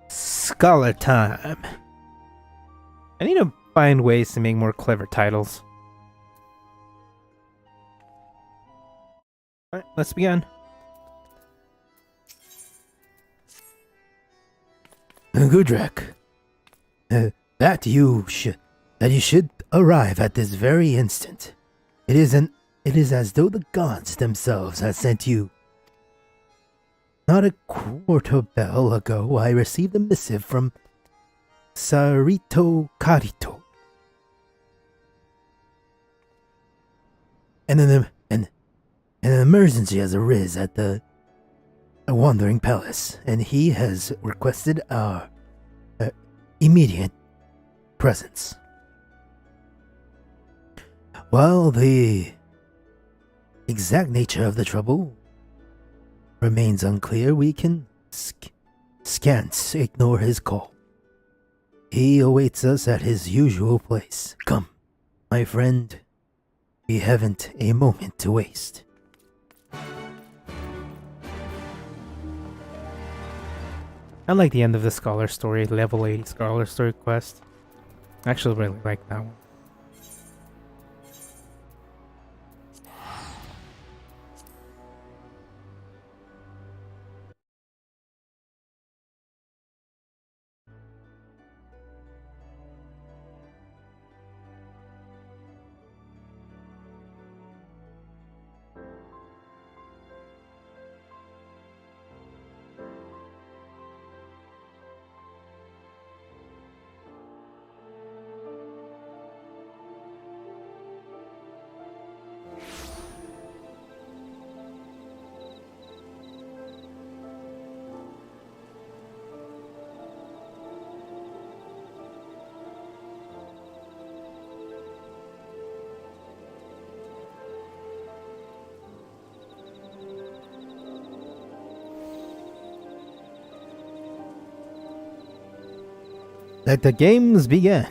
Scholar time. I need to find ways to make more clever titles. Alright, let's begin. Gudrak, that you should arrive at this very instant. It is as though the gods themselves had sent you. Not a quarter bell ago, I received a missive from Sarito Karito. And an emergency has arisen at the Wandering Palace, and he has requested our immediate presence. While the exact nature of the trouble remains unclear, we can scant ignore his call. He awaits us at his usual place. Come, my friend, we haven't a moment to waste. I like the end of the Scholar Story, level 80 Scholar Story quest. I actually really like that one. Let the games begin.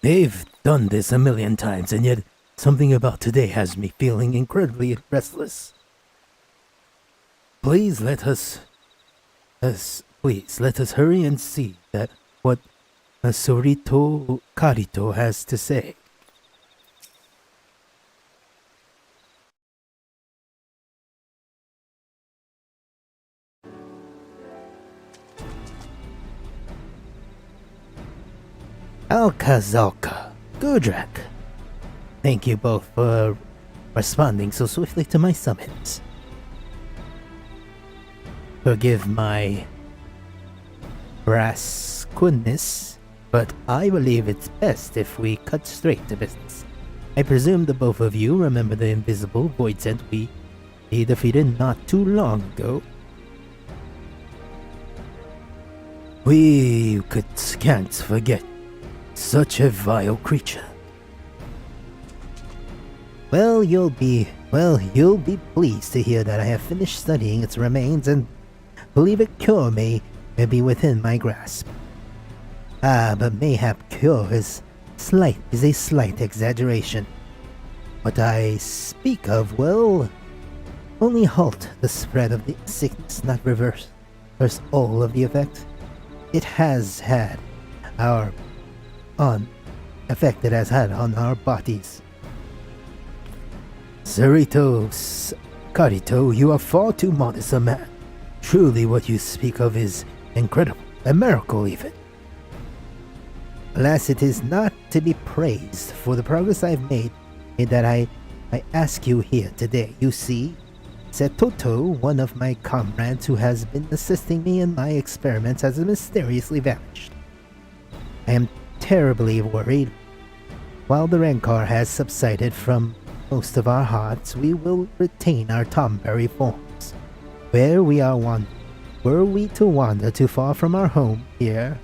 They've done this a million times, and yet something about today has me feeling incredibly restless. Please let us hurry and see that what Sorito Karito has to say. Alcazalca, Gudrak. Thank you both for responding so swiftly to my summons. Forgive my rascuness, but I believe it's best if we cut straight to business. I presume the both of you remember the invisible void scent we defeated not too long ago. We can't forget such a vile creature. Well, you'll be pleased to hear that I have finished studying its remains and believe a cure may be within my grasp. But mayhap cure is a slight exaggeration. What I speak of will only halt the spread of the sickness, not reverse all of the effect. It has had on our bodies. Carito, you are far too modest a man. Truly what you speak of is incredible, a miracle even. Alas, it is not to be praised for the progress I've made in that I ask you here today. You see, Setoto, one of my comrades who has been assisting me in my experiments, has mysteriously vanished. I am terribly worried. While the rancor has subsided from most of our hearts, we will retain our Tomberry forms. Were we to wander too far from our home here,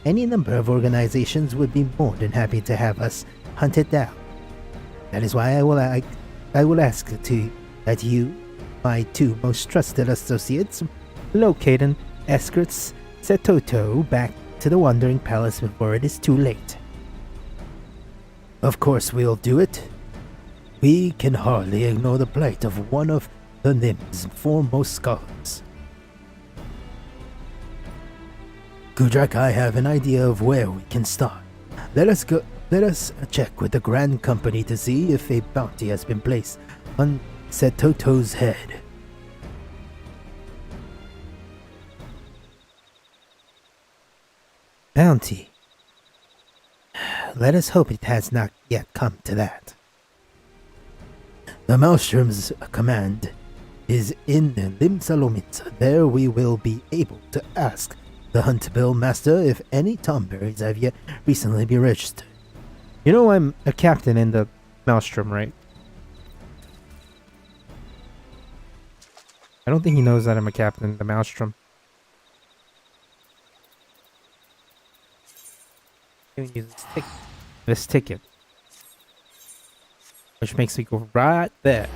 any number of organizations would be more than happy to have us hunted down. That is why I will ask that you, my two most trusted associates, locate and escort Setoto back to the Wandering Palace before it is too late. Of course we'll do it. We can hardly ignore the plight of one of the Nim's foremost scholars. Gudrak, I have an idea of where we can start. Let us check with the Grand Company to see if a bounty has been placed on Setoto's head. Bounty? Let us hope it has not yet come to that. The Maelstrom's command is in Limsalomitsa. There we will be able to ask the Hunt Bill Master if any Tomberries have yet recently been registered. You know I'm a captain in the Maelstrom, right? I don't think he knows that I'm a captain in the Maelstrom. Use this ticket. Which makes me go right there.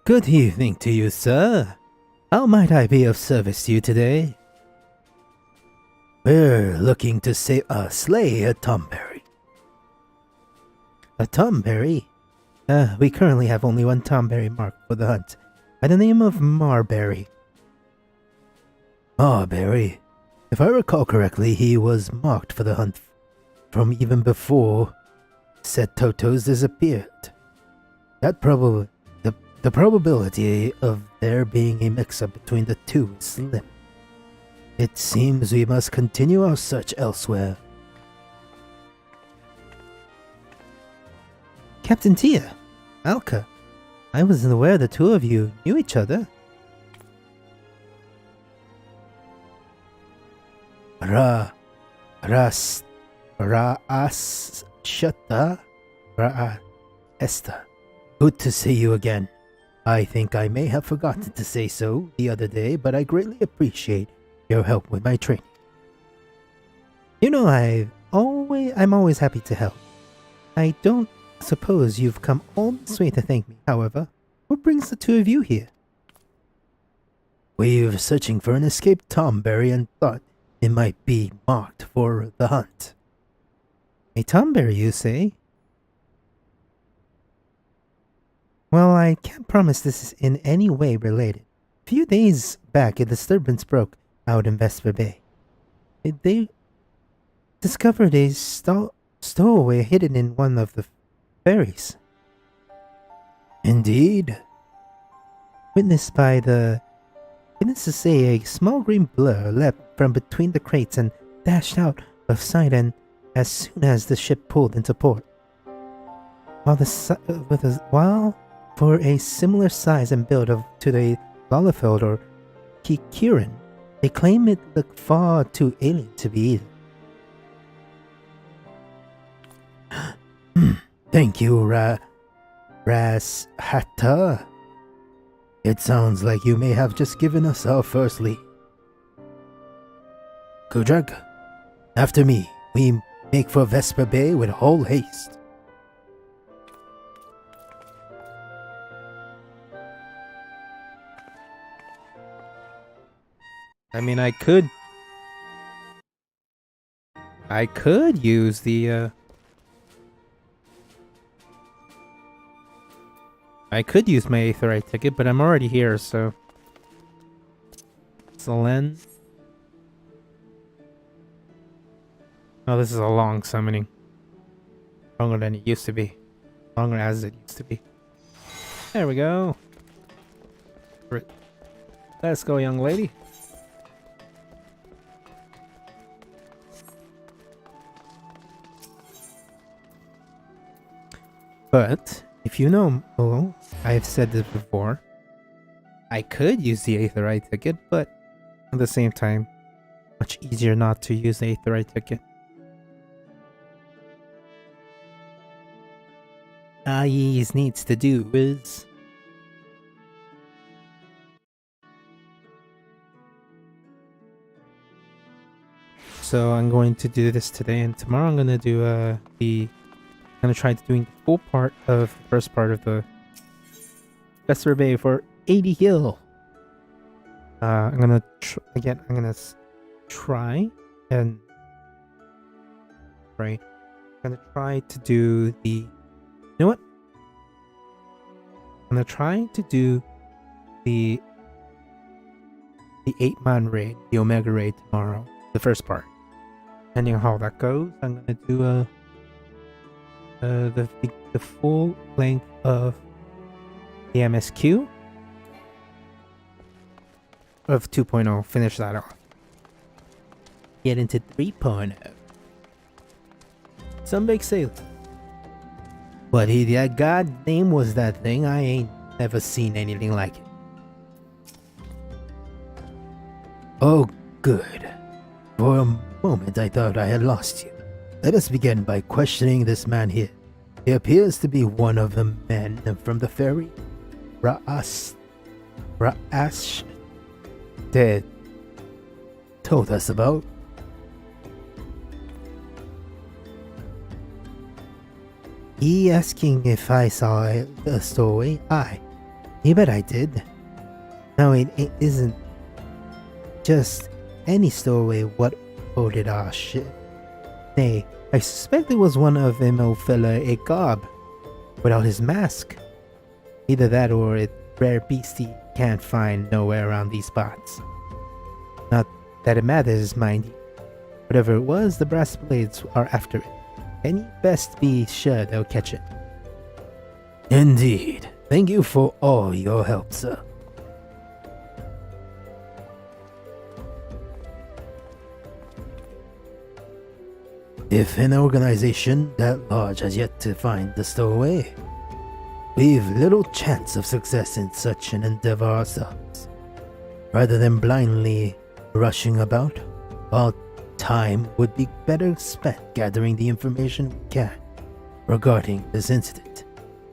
Good evening to you, sir. How might I be of service to you today? We're looking to slay a Tomberry. A Tomberry? We currently have only one Tomberry marked for the hunt, by the name of Marberry. Marberry? If I recall correctly, he was marked for the hunt from even before Setoto's disappeared. The probability of there being a mix-up between the two is slim. It seems we must continue our search elsewhere. Captain Tia, Alka, I wasn't aware the two of you knew each other. Esther. Good to see you again. I think I may have forgotten to say so the other day, but I greatly appreciate your help with my training. You know, I'm always happy to help. I don't suppose you've come all this way to thank me, however. What brings the two of you here? We're searching for an escaped Tomberry and thought it might be marked for the hunt. A Tomberry, you say? Well, I can't promise this is in any way related. A few days back, a disturbance broke out in Vesper Bay. They discovered a stowaway hidden in one of the ferries. Indeed. Witnessed by the Needless to say, a small green blur leapt from between the crates and dashed out of sight and as soon as the ship pulled into port. While for a similar size and build to the Lalafeld or Kikirin, they claim it looked far too alien to be either. Thank you, Rashata. It sounds like you may have just given us our first lead. Kudrak, after me, we make for Vesper Bay with all haste. I mean, I could use the I could use my Aetherite ticket, but I'm already here, so Selen. Oh, this is a long summoning. Longer than it used to be. Longer as it used to be. There we go. Let's go, young lady. But if you know, I've said this before. I could use the Aetherite ticket, but at the same time, much easier not to use the Aetherite ticket. All he needs to do is so I'm going to do this today, and tomorrow I'm gonna do I'm gonna try doing the full part of the first part of the Vesper Bay for 80 gil. I'm gonna try and right. I'm gonna try to do the. You know what? I'm gonna try to do the 8-man raid, the Omega raid tomorrow, the first part. Depending on how that goes, I'm gonna do the full length of the MSQ of 2.0. Finish that off. Get into 3.0. Some big sailor. What the goddamn was that thing? I ain't never seen anything like it. Oh, good. For a moment I thought I had lost you. Let us begin by questioning this man here. He appears to be one of the men from the ferry Ra'ash Dead told us about. He asking if I saw a stowaway? Aye. You bet I did. No, it isn't just any stowaway what boarded our ship. Nay, I suspect it was one of them old fella a gob, without his mask. Either that or a rare beastie can't find nowhere around these parts. Not that it matters, mind you. Whatever it was, the brass blades are after it. And you best be sure they'll catch it. Indeed. Thank you for all your help, sir. If an organization that large has yet to find the stowaway, we've little chance of success in such an endeavor ourselves. Rather than blindly rushing about, our time would be better spent gathering the information we can regarding this incident.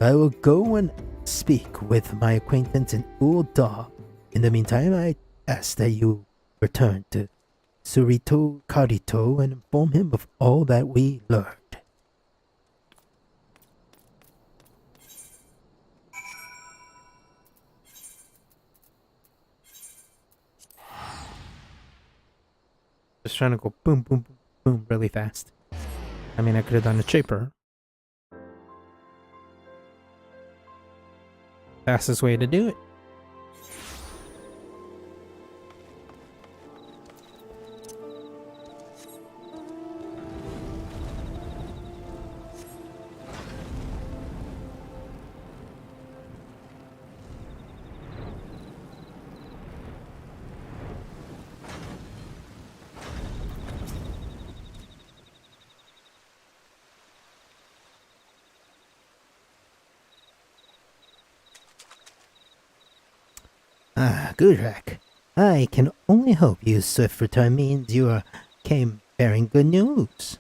I will go and speak with my acquaintance in Uldar. In the meantime, I ask that you return to Surito Karito and inform him of all that we learned. Just trying to go boom, boom, boom, boom really fast. I mean, I could have done it cheaper. Fastest way to do it. Gudrak. I can only hope your swift return means came bearing good news.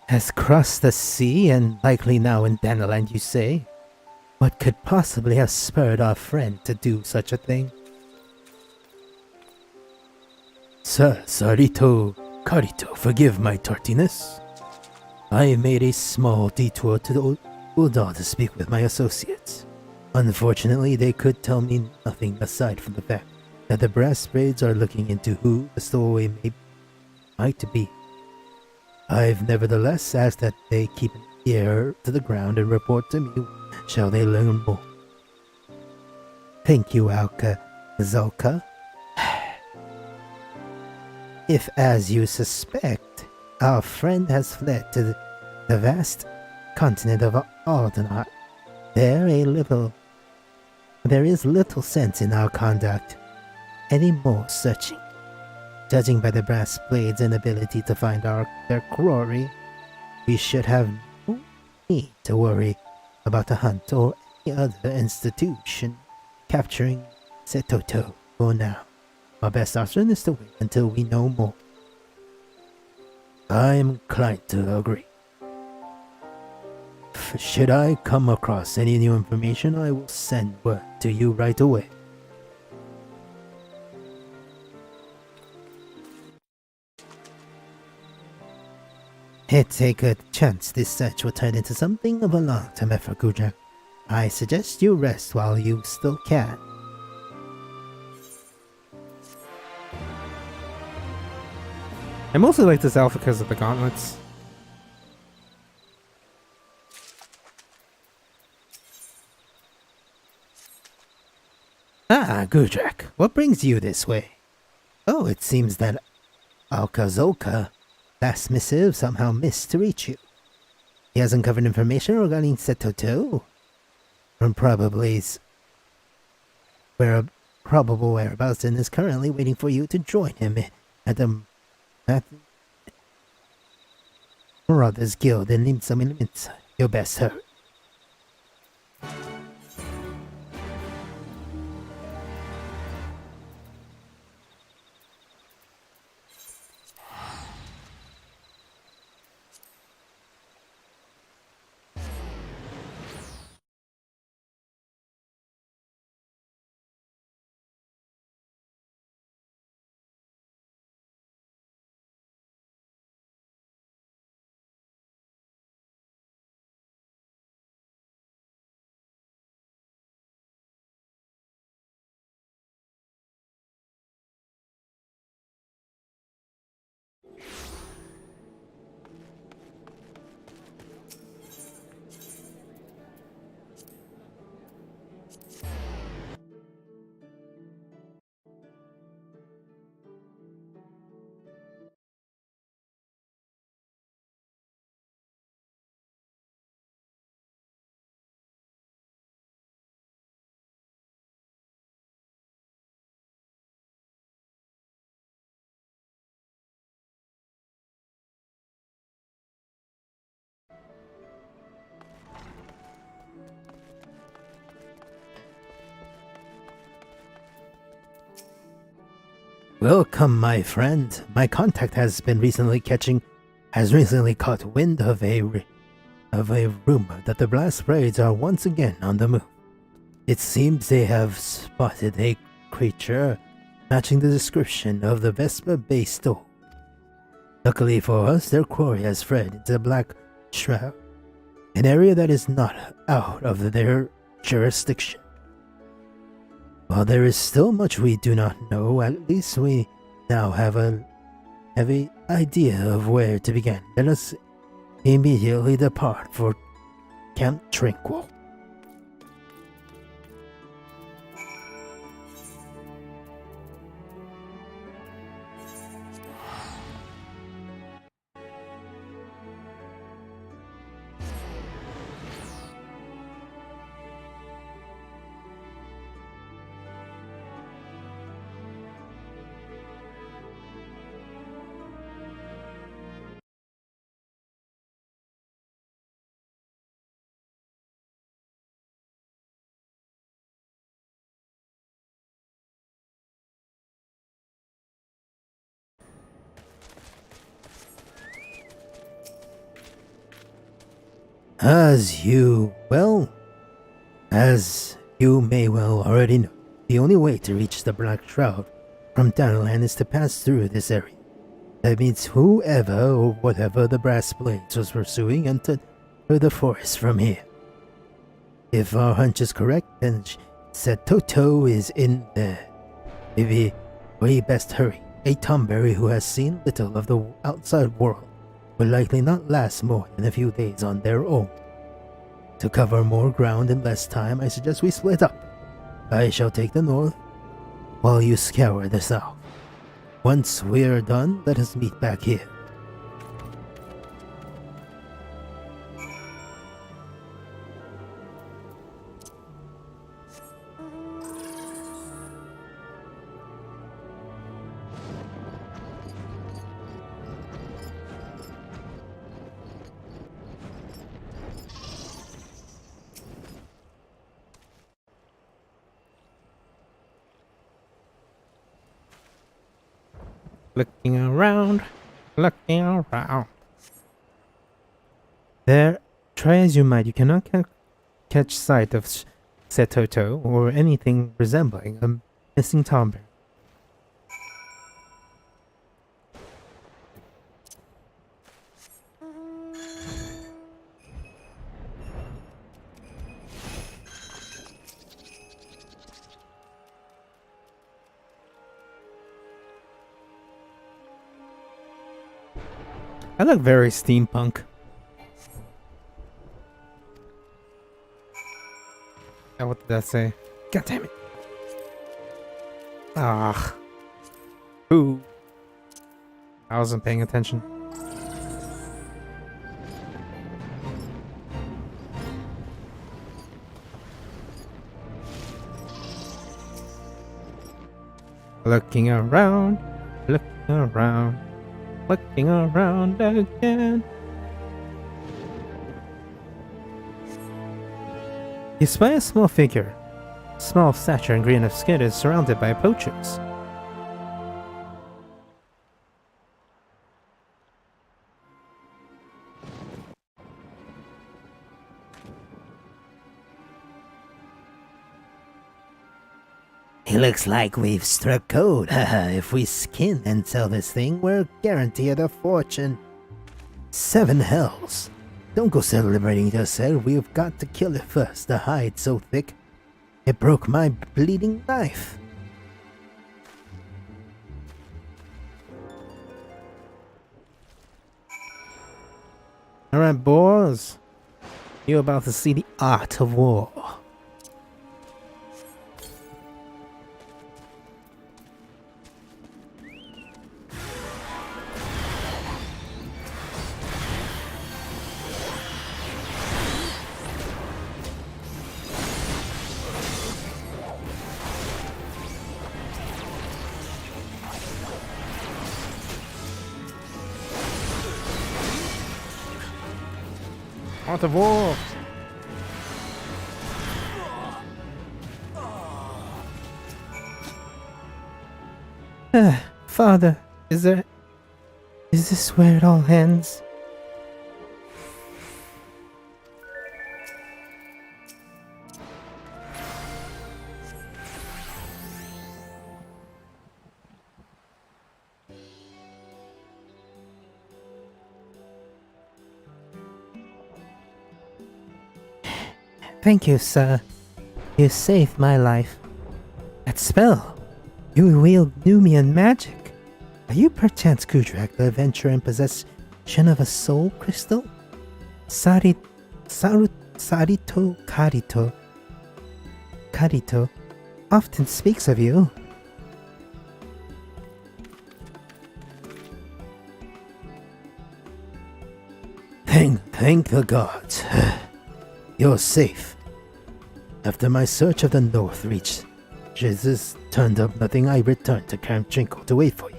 Has crossed the sea and likely now in Danaland, you say? What could possibly have spurred our friend to do such a thing? Sir, Sarito, Karito, forgive my tardiness. I made a small detour to the Uldal to speak with my associates. Unfortunately, they could tell me nothing aside from the fact that the brass braids are looking into who the stowaway might be. I've nevertheless asked that they keep an ear to the ground and report to me shall they learn more. Thank you, Alka Zolka. If, as you suspect, our friend has fled to the vast continent of Aldenheart, there is little sense in our conduct any more searching. Judging by the brass blade's inability to find their quarry, we should have no need to worry about a hunt or any other institution capturing Setoto for now. Our best option is to wait until we know more. I am inclined to agree. Should I come across any new information, I will send word to you right away. It's a good chance this search will turn into something of a long-term effort, Gudrak. I suggest you rest while you still can. I mostly like this outfit because of the gauntlets. Gudrak, what brings you this way? Oh, it seems that Alkazolka last missive somehow missed to reach you. He has uncovered information regarding Setoto, from probable whereabouts, and is currently waiting for you to join him at the Marauders Guild in Limsa. Your best hurry. Welcome, my friend. My contact has recently caught wind of a rumor that the blast braids are once again on the move. It seems they have spotted a creature matching the description of the Vespa Bay store. Luckily for us, their quarry has fled into the Black Shroud, an area that is not out of their jurisdiction. While there is still much we do not know, at least we now have an idea of where to begin. Let us immediately depart for Camp Tranquil. As you may well already know, the only way to reach the Black Shroud from Downland is to pass through this area. That means whoever or whatever the Brass Blades was pursuing entered the forest from here. If our hunch is correct, then Toto is in there. Maybe we best hurry. A Tomberry who has seen little of the outside world will likely not last more than a few days on their own. To cover more ground in less time, I suggest we split up. I shall take the north, while you scour the south. Once we're done, let us meet back here. Looking around, looking around. There, try as you might, you cannot catch sight of Setoto or anything resembling a missing Tomberry. I look very steampunk. Oh, what did that say? God damn it. Ah. Ooh. I wasn't paying attention. Looking around, looking around. Looking around again. You spy a small figure. Small of stature and green of skin is surrounded by poachers. It looks like we've struck gold. If we skin and sell this thing, we're guaranteed a fortune. 7 hells. Don't go celebrating just said. We've got to kill it first. The hide's so thick, it broke my bleeding knife. Alright, boys. You're about to see the art of war. Art of war. Father, is this where it all ends? Thank you, sir. You saved my life. That spell! You wield Numian magic. Are you perchance Kudrak, the adventurer in possession of a soul crystal? Sarito Karito often speaks of you. Thank the gods. You're safe. After my search of the north reached Jesus turned up nothing, I returned to Camp Trinko to wait for you.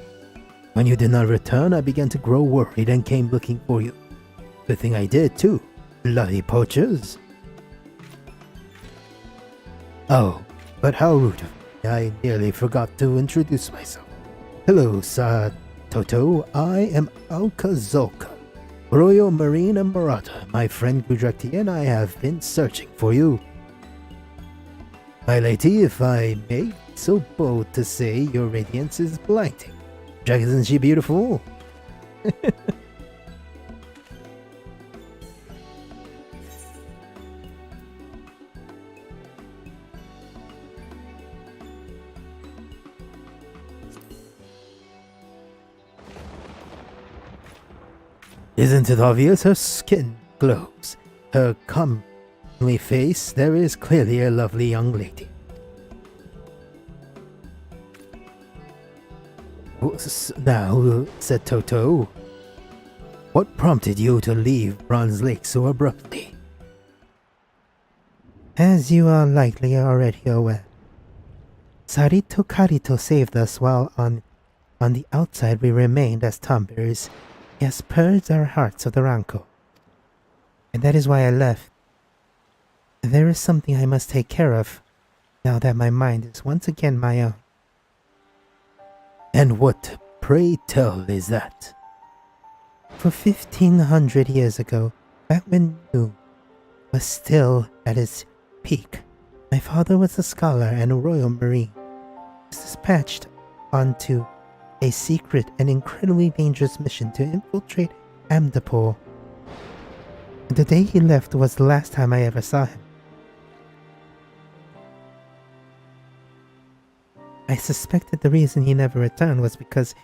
When you did not return, I began to grow worried and came looking for you. Good thing I did too. Bloody poachers. Oh, but how rude of me. I nearly forgot to introduce myself. Hello, Toto. I am Alkazoka. Royal Marine and Marauder, my friend Gudrakti and I have been searching for you. My lady, if I may be so bold to say, your radiance is blinding. Jack, isn't she beautiful? Isn't it obvious? Her skin glows. Her comely face, there is clearly a lovely young lady. Now, said Toto, what prompted you to leave Bronze Lake so abruptly? As you are likely already aware, Sarito Karito saved us while on the outside we remained as tombours. He has purged our hearts of the rancor. And that is why I left. There is something I must take care of, now that my mind is once again my own. And what, pray tell, is that? For 1500 years ago, back when New was still at its peak, my father was a scholar and a royal marine. He was dispatched onto a secret and incredibly dangerous mission to infiltrate Amdapur. The day he left was the last time I ever saw him. I suspected the reason he never returned was because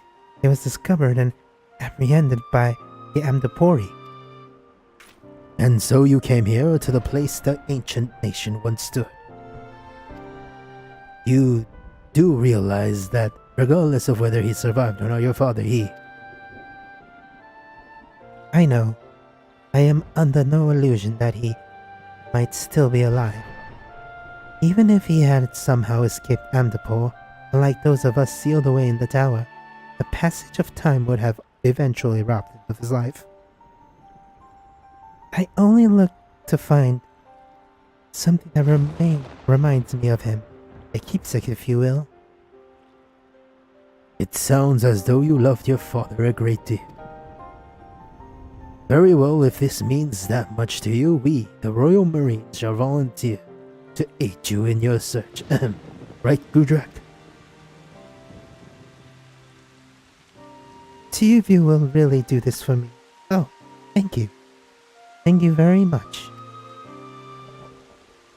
he was discovered and apprehended by the Amdapuri. And so you came here to the place the ancient nation once stood. You do realize that regardless of whether he survived or not, your father, I know. I am under no illusion that he might still be alive. Even if he had somehow escaped Amdapur, like those of us sealed away in the tower, the passage of time would have eventually robbed him of his life. I only look to find something that reminds me of him, a keepsake if you will. It sounds as though you loved your father a great deal. Very well, if this means that much to you, we, the Royal Marines, shall volunteer to aid you in your search. Right, Gudrak? Two of you will really do this for me. Oh, thank you. Thank you very much.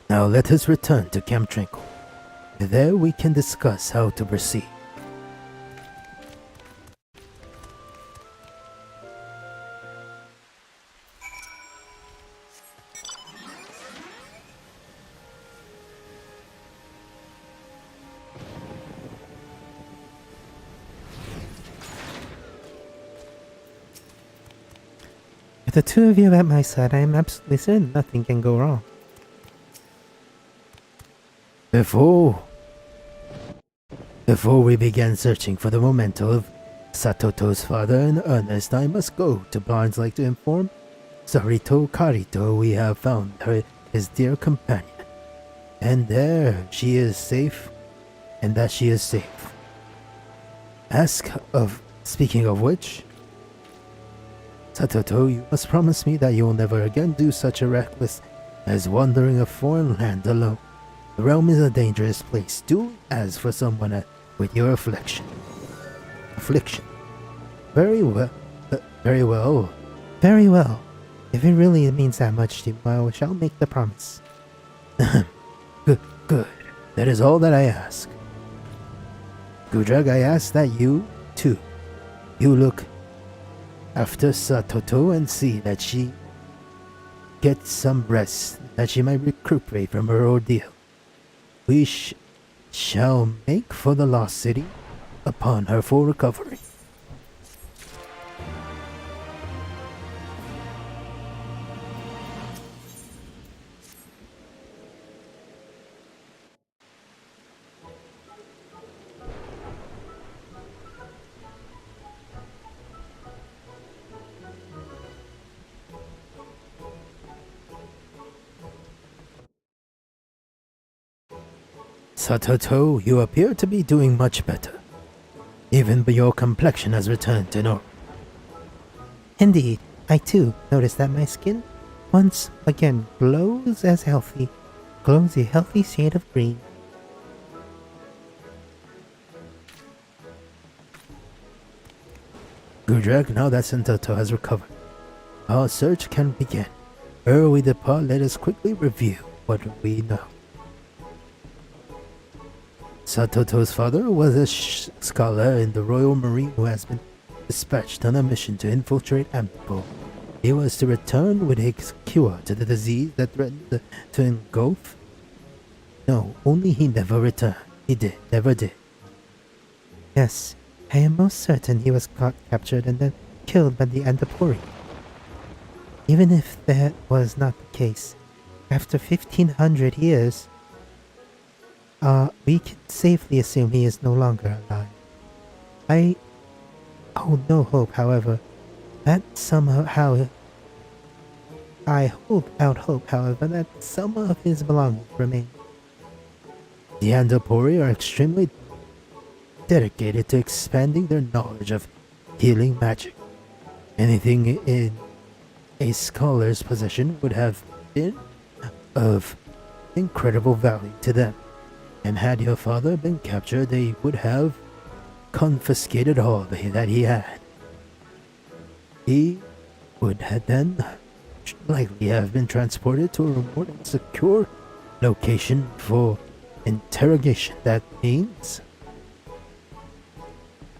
Now let us return to Camp Tranquil. There we can discuss how to proceed. With the two of you at my side, I am absolutely certain nothing can go wrong. Before we begin searching for the memento of Satoto's father in earnest, I must go to Barnes Lake to inform Sarito Karito we have found her, his dear companion. And there she is safe, and that she is safe. Speaking of which, Satoto, you must promise me that you will never again do such a reckless as wandering a foreign land alone. The realm is a dangerous place. Do as for someone with your affliction. Very well. Very well. Very well. If it really means that much to you, I shall make the promise. Good. That is all that I ask. Gudrak, I ask that you, too, you look after Satoto and see that she gets some rest, that she might recuperate from her ordeal. We shall make for the lost city upon her full recovery. Satoto, you appear to be doing much better. Even your complexion has returned to normal. Indeed, I too notice that my skin once again glows a healthy shade of green. Gudrak, now that Santoto has recovered, our search can begin. Ere we depart, let us quickly review what we know. Satoto's father was a scholar in the Royal Marine who has been dispatched on a mission to infiltrate Ampo. He was to return with a cure to the disease that threatened to engulf. No, only he never returned. Never did. Yes, I am most certain he was captured and then killed by the Andapori. Even if that was not the case, after 1500 years, we can safely assume he is no longer alive. I hold no hope, however, that I hold out hope, however, that some of his belongings remain. The Andapori are extremely dedicated to expanding their knowledge of healing magic. Anything in a scholar's possession would have been of incredible value to them, and had your father been captured, they would have confiscated all that he had. He would have then likely have been transported to a remote and secure location for interrogation. That means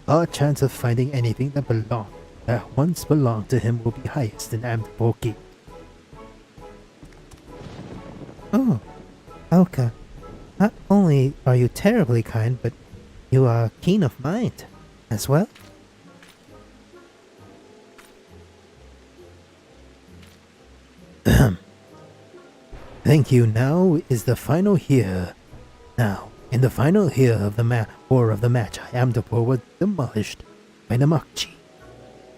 our chance of finding anything that once belonged to him will be highest in Amtapor. Oh, Alka, not only are you terribly kind, but you are keen of mind as well. Thank you. Now is the final year. Now, in the final year of the War of the Magi, Amtapor was demolished by the Makchi.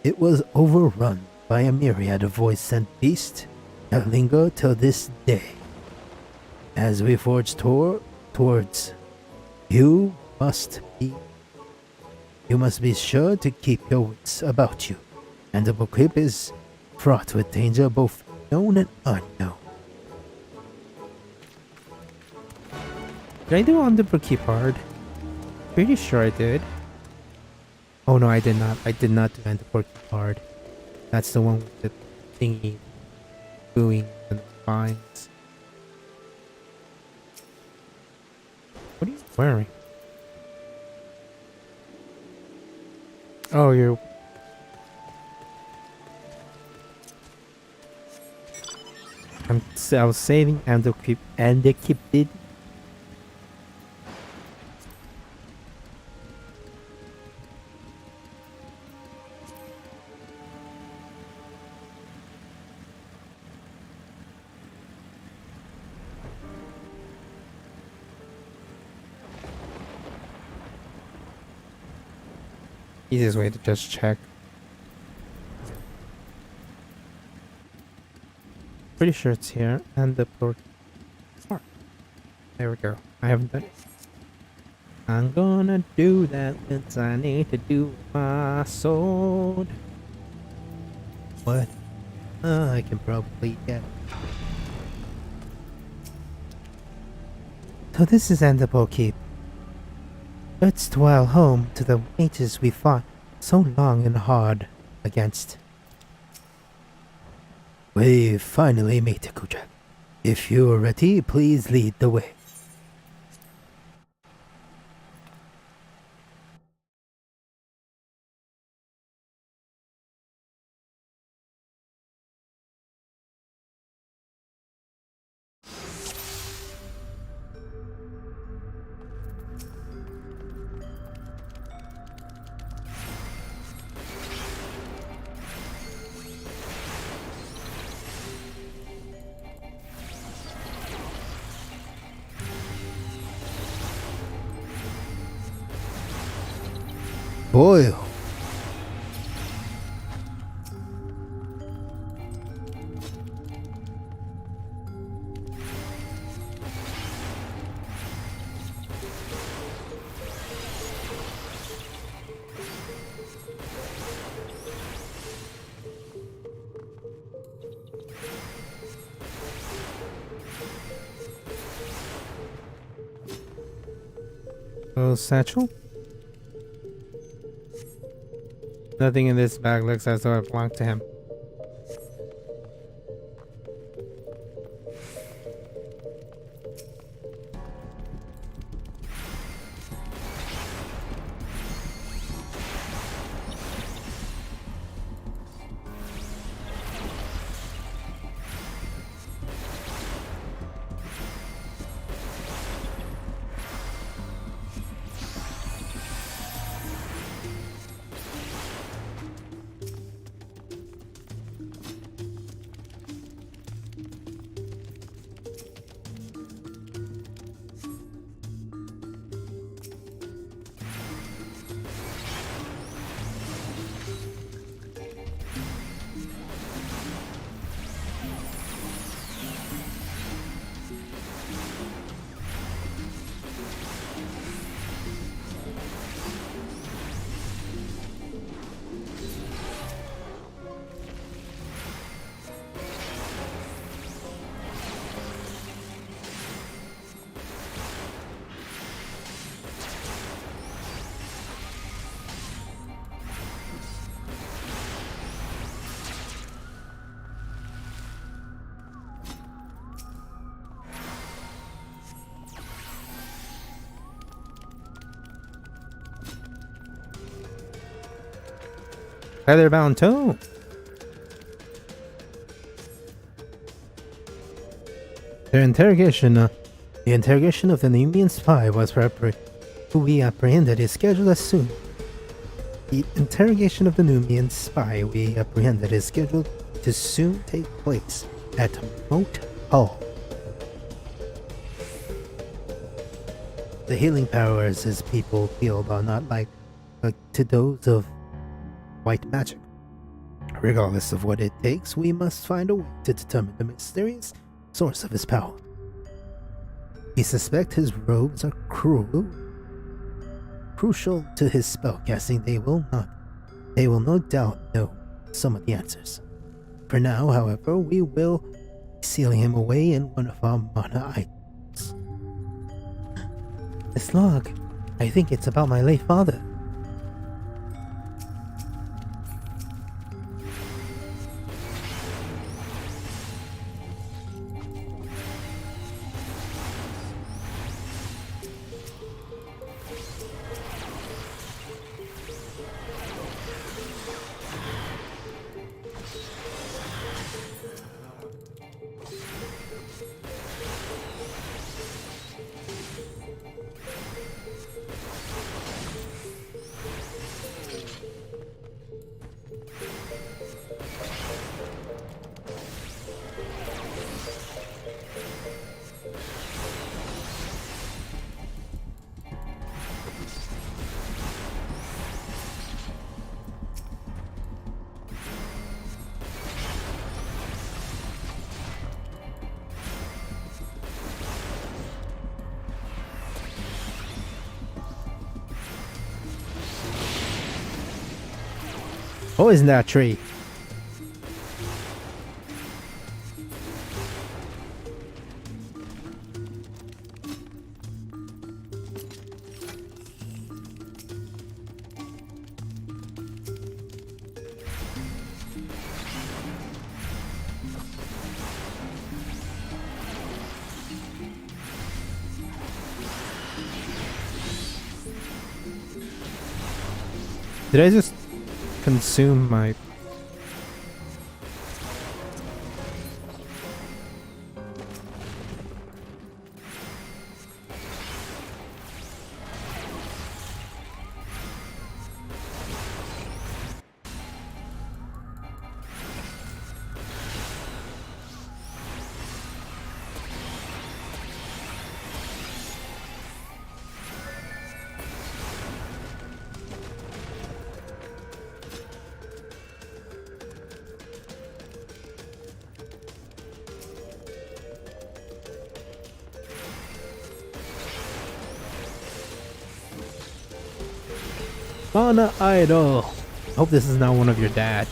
It was overrun by a myriad of voice-sent beasts that linger till this day. As we forge towards, you must be sure to keep your wits about you, and the book is fraught with danger both known and unknown. Did I do on the Brookie part? Pretty sure I did. Oh no, I did not. I did not do the Brookie part. That's the one with the thingy booing and vines. What are you wearing? Oh, you're... I was saving and the keep it. Easiest way to just check. Pretty sure it's here and the port. There we go. I haven't done it. I'm gonna do that since I need to do my sword. What? I can probably get. So this is Andapor Keep. Erstwhile home to the mages we fought so long and hard against. We finally made it, Kujak. If you are ready, please lead the way. Boy. Oh, satchel? Nothing in this bag looks as though it belonged to him. Featherbound toe. The interrogation of the Numian spy who we apprehended is scheduled as soon. The interrogation of the Numian spy we apprehended is scheduled to soon take place at Moat Hall. The healing powers his people wield are not like to those of white magic. Regardless of what it takes, we must find a way to determine the mysterious source of his power. We suspect his robes are crucial to his spellcasting. They will no doubt know some of the answers. For now, however, we will be sealing him away in one of our mana items. This log, I think it's about my late father. Poison that tree. Did I just consume my... Mana Idol. Hope this is not one of your dad.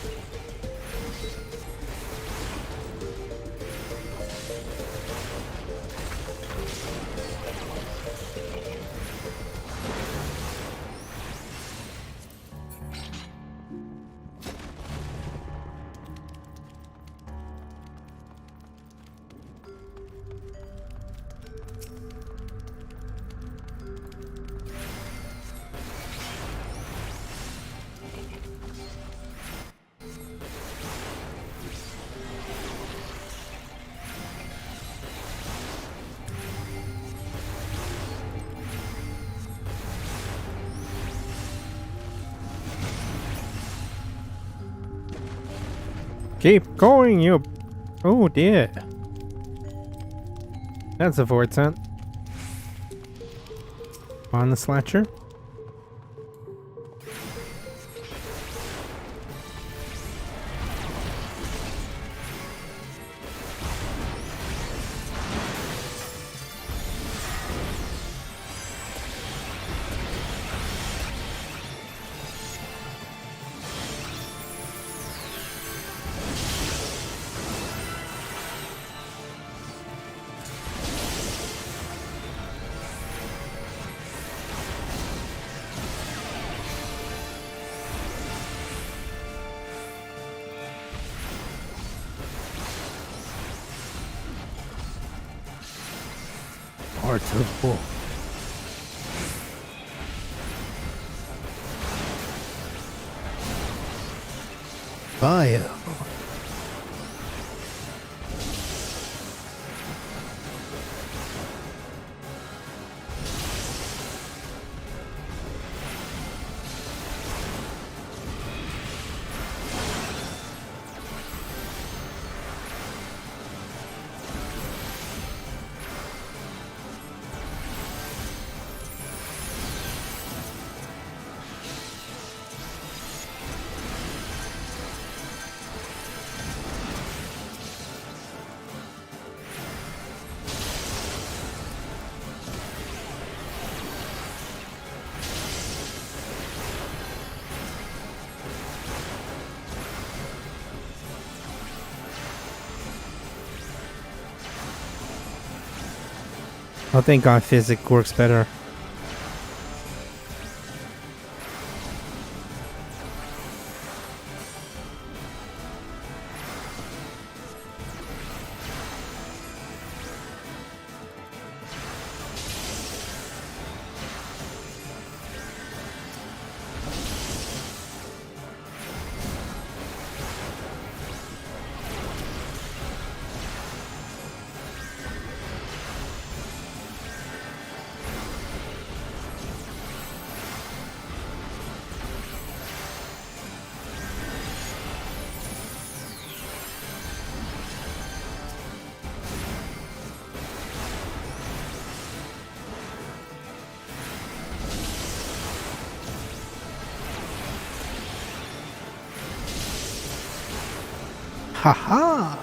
Keep going, you. Oh dear. That's a void scent. On the slatcher. Heart of War. Fire. Oh, thank God physics works better. Haha!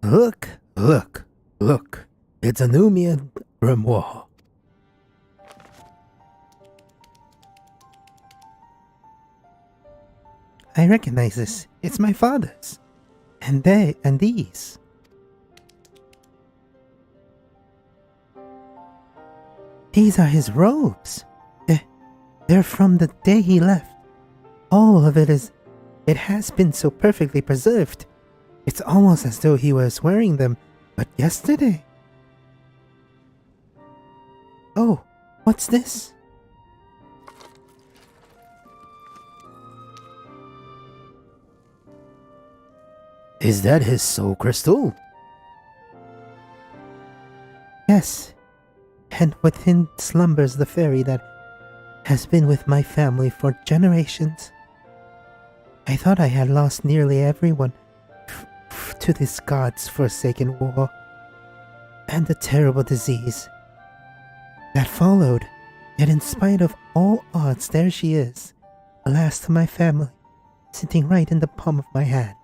Look, look, look. It's a Numian grimoire. I recognize this. It's my father's. And these. These are his robes. They're from the day he left. All of it has been so perfectly preserved. It's almost as though he was wearing them, but yesterday. Oh, what's this? Is that his soul crystal? Yes, and within slumbers the fairy that has been with my family for generations. I thought I had lost nearly everyone to this god's forsaken war and the terrible disease that followed. Yet in spite of all odds, there she is, the last of my family, sitting right in the palm of my hand.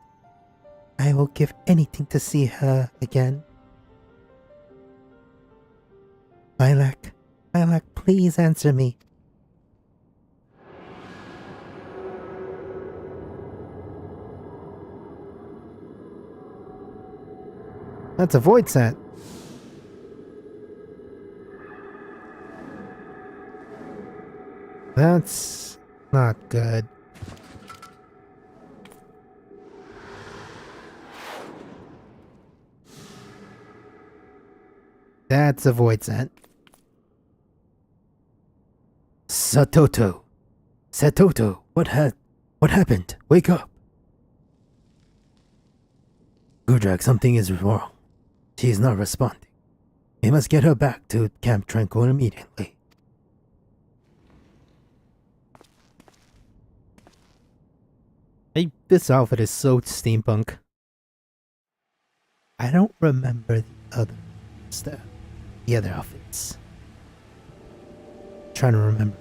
I will give anything to see her again. Lilac, please answer me. That's a void scent. That's not good. That's a void sent. Satoto. Satoto, what happened? Wake up. Gudrak, something is wrong. She is not responding. We must get her back to Camp Tranquil immediately. Hey, this outfit is so steampunk. I don't remember the other outfits. Trying to remember.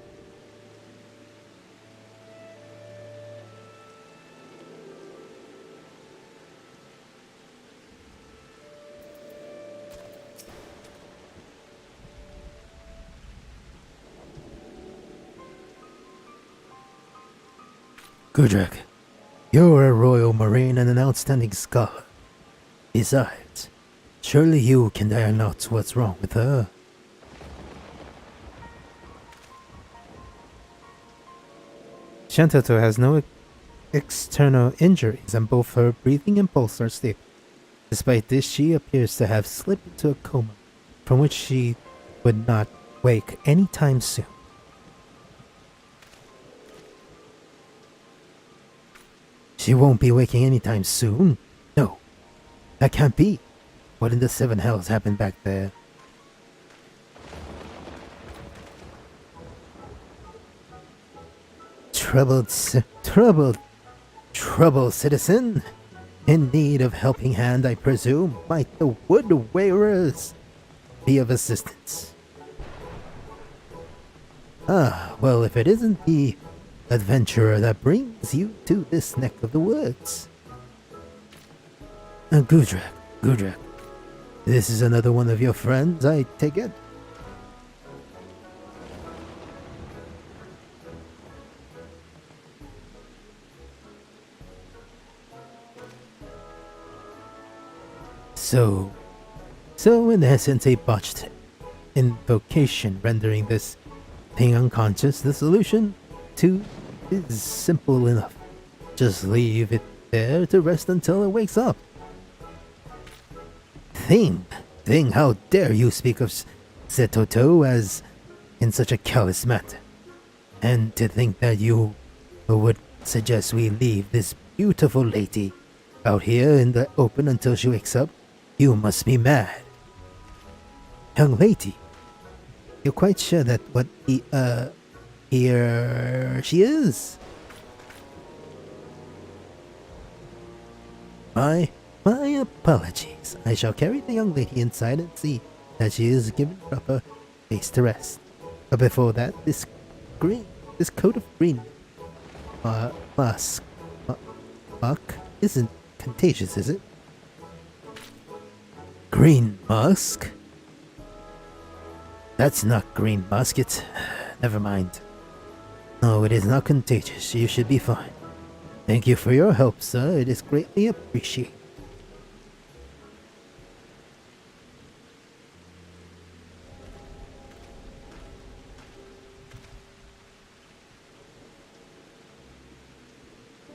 Gudrak, you're a royal marine and an outstanding scholar. Besides, surely you can diagnose what's wrong with her. Shantoto has no external injuries and both her breathing and pulse are stable. Despite this, she appears to have slipped into a coma from which she would not wake anytime soon. She won't be waking anytime soon. No, that can't be. What in the seven hells happened back there? Troubled citizen? In need of helping hand, I presume. Might the wood wearers be of assistance? Ah, well, if it isn't the adventurer that brings you to this neck of the woods. Gudrak, this is another one of your friends, I take it? So in essence a botched invocation rendering this thing unconscious. The solution to is simple enough. Just leave it there to rest until it wakes up. Thing, how dare you speak of Setoto as in such a callous manner? And to think that you would suggest we leave this beautiful lady out here in the open until she wakes up? You must be mad. Young lady, you're quite sure that here she is? My apologies. I shall carry the young lady inside and see that she is given proper space to rest. But before that, this coat of green musk isn't contagious, is it? Green musk? That's not green musk, it's... never mind. No, it is not contagious. You should be fine. Thank you for your help, sir. It is greatly appreciated.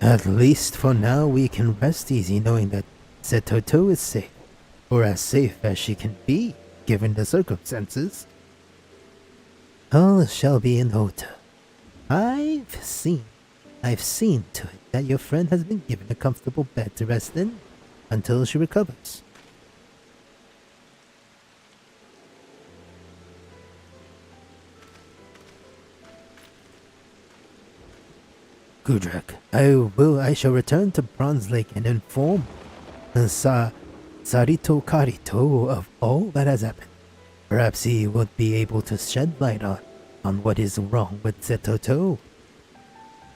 At least for now we can rest easy knowing that Setoto is safe. Or as safe as she can be, given the circumstances. All shall be in order. I've seen to it that your friend has been given a comfortable bed to rest in until she recovers. Gudrak, I shall return to Bronze Lake and inform Sarito Karito of all that has happened. Perhaps he would be able to shed light on what is wrong with Setoto.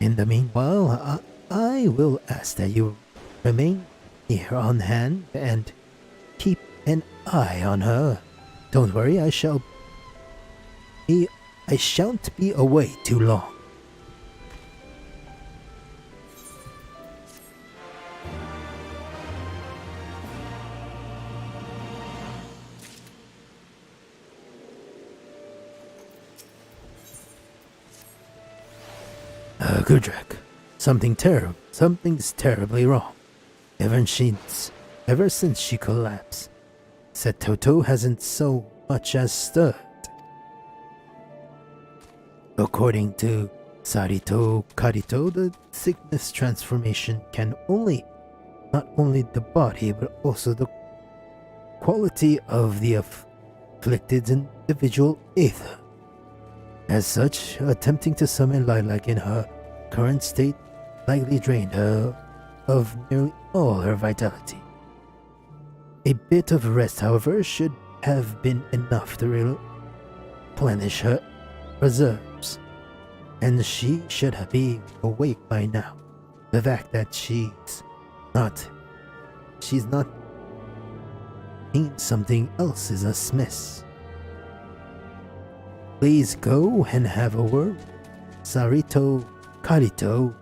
In the meanwhile, I will ask that you remain here on hand and keep an eye on her. Don't worry, I shan't be away too long. Gudrek, something's terribly wrong. Ever since she collapsed, Setoto hasn't so much as stirred. According to Sarito Karito, the sickness transformation can not only the body, but also the quality of the afflicted individual aether. As such, attempting to summon Lilac in her current state likely drained her of nearly all her vitality. A bit of rest, however, should have been enough to replenish her reserves, and she should be awake by now. The fact that she's not means something else is a miss. Please go and have a word. Sarito Karito.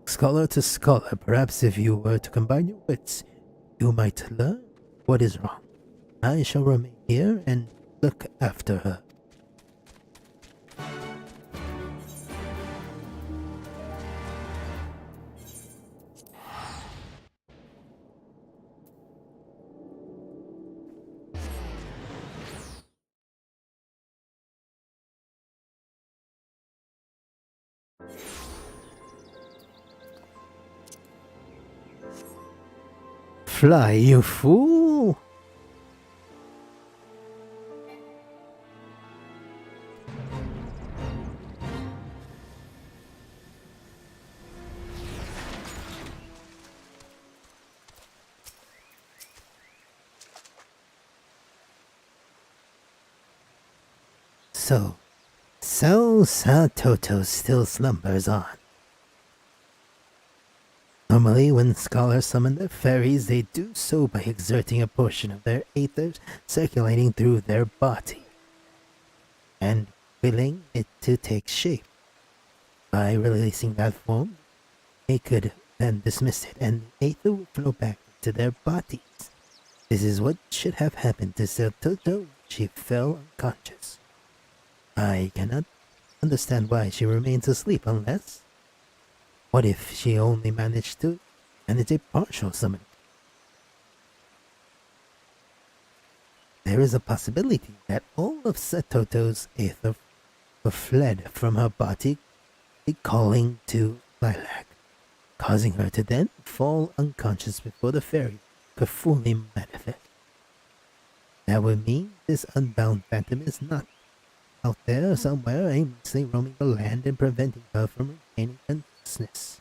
Scholar to scholar, perhaps if you were to combine your wits, you might learn what is wrong. I shall remain here and look after her. Fly, you fool! So Satoto still slumbers on. Normally, when scholars summon their fairies, they do so by exerting a portion of their aether circulating through their body and willing it to take shape. By releasing that form, they could then dismiss it and the aether would flow back to their bodies. This is what should have happened to Satoto. She fell unconscious. I cannot understand why she remains asleep unless... What if she only managed to manage a partial summon? There is a possibility that all of Satoto's aether fled from her body, calling to Lilac, causing her to then fall unconscious before the fairy could fully manifest. That would mean this unbound phantom is not out there somewhere aimlessly roaming the land and preventing her from regaining consciousness.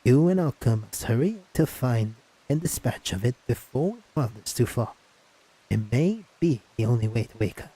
You and Alka must hurry to find and dispatch of it before it wanders too far. It may be the only way to wake her.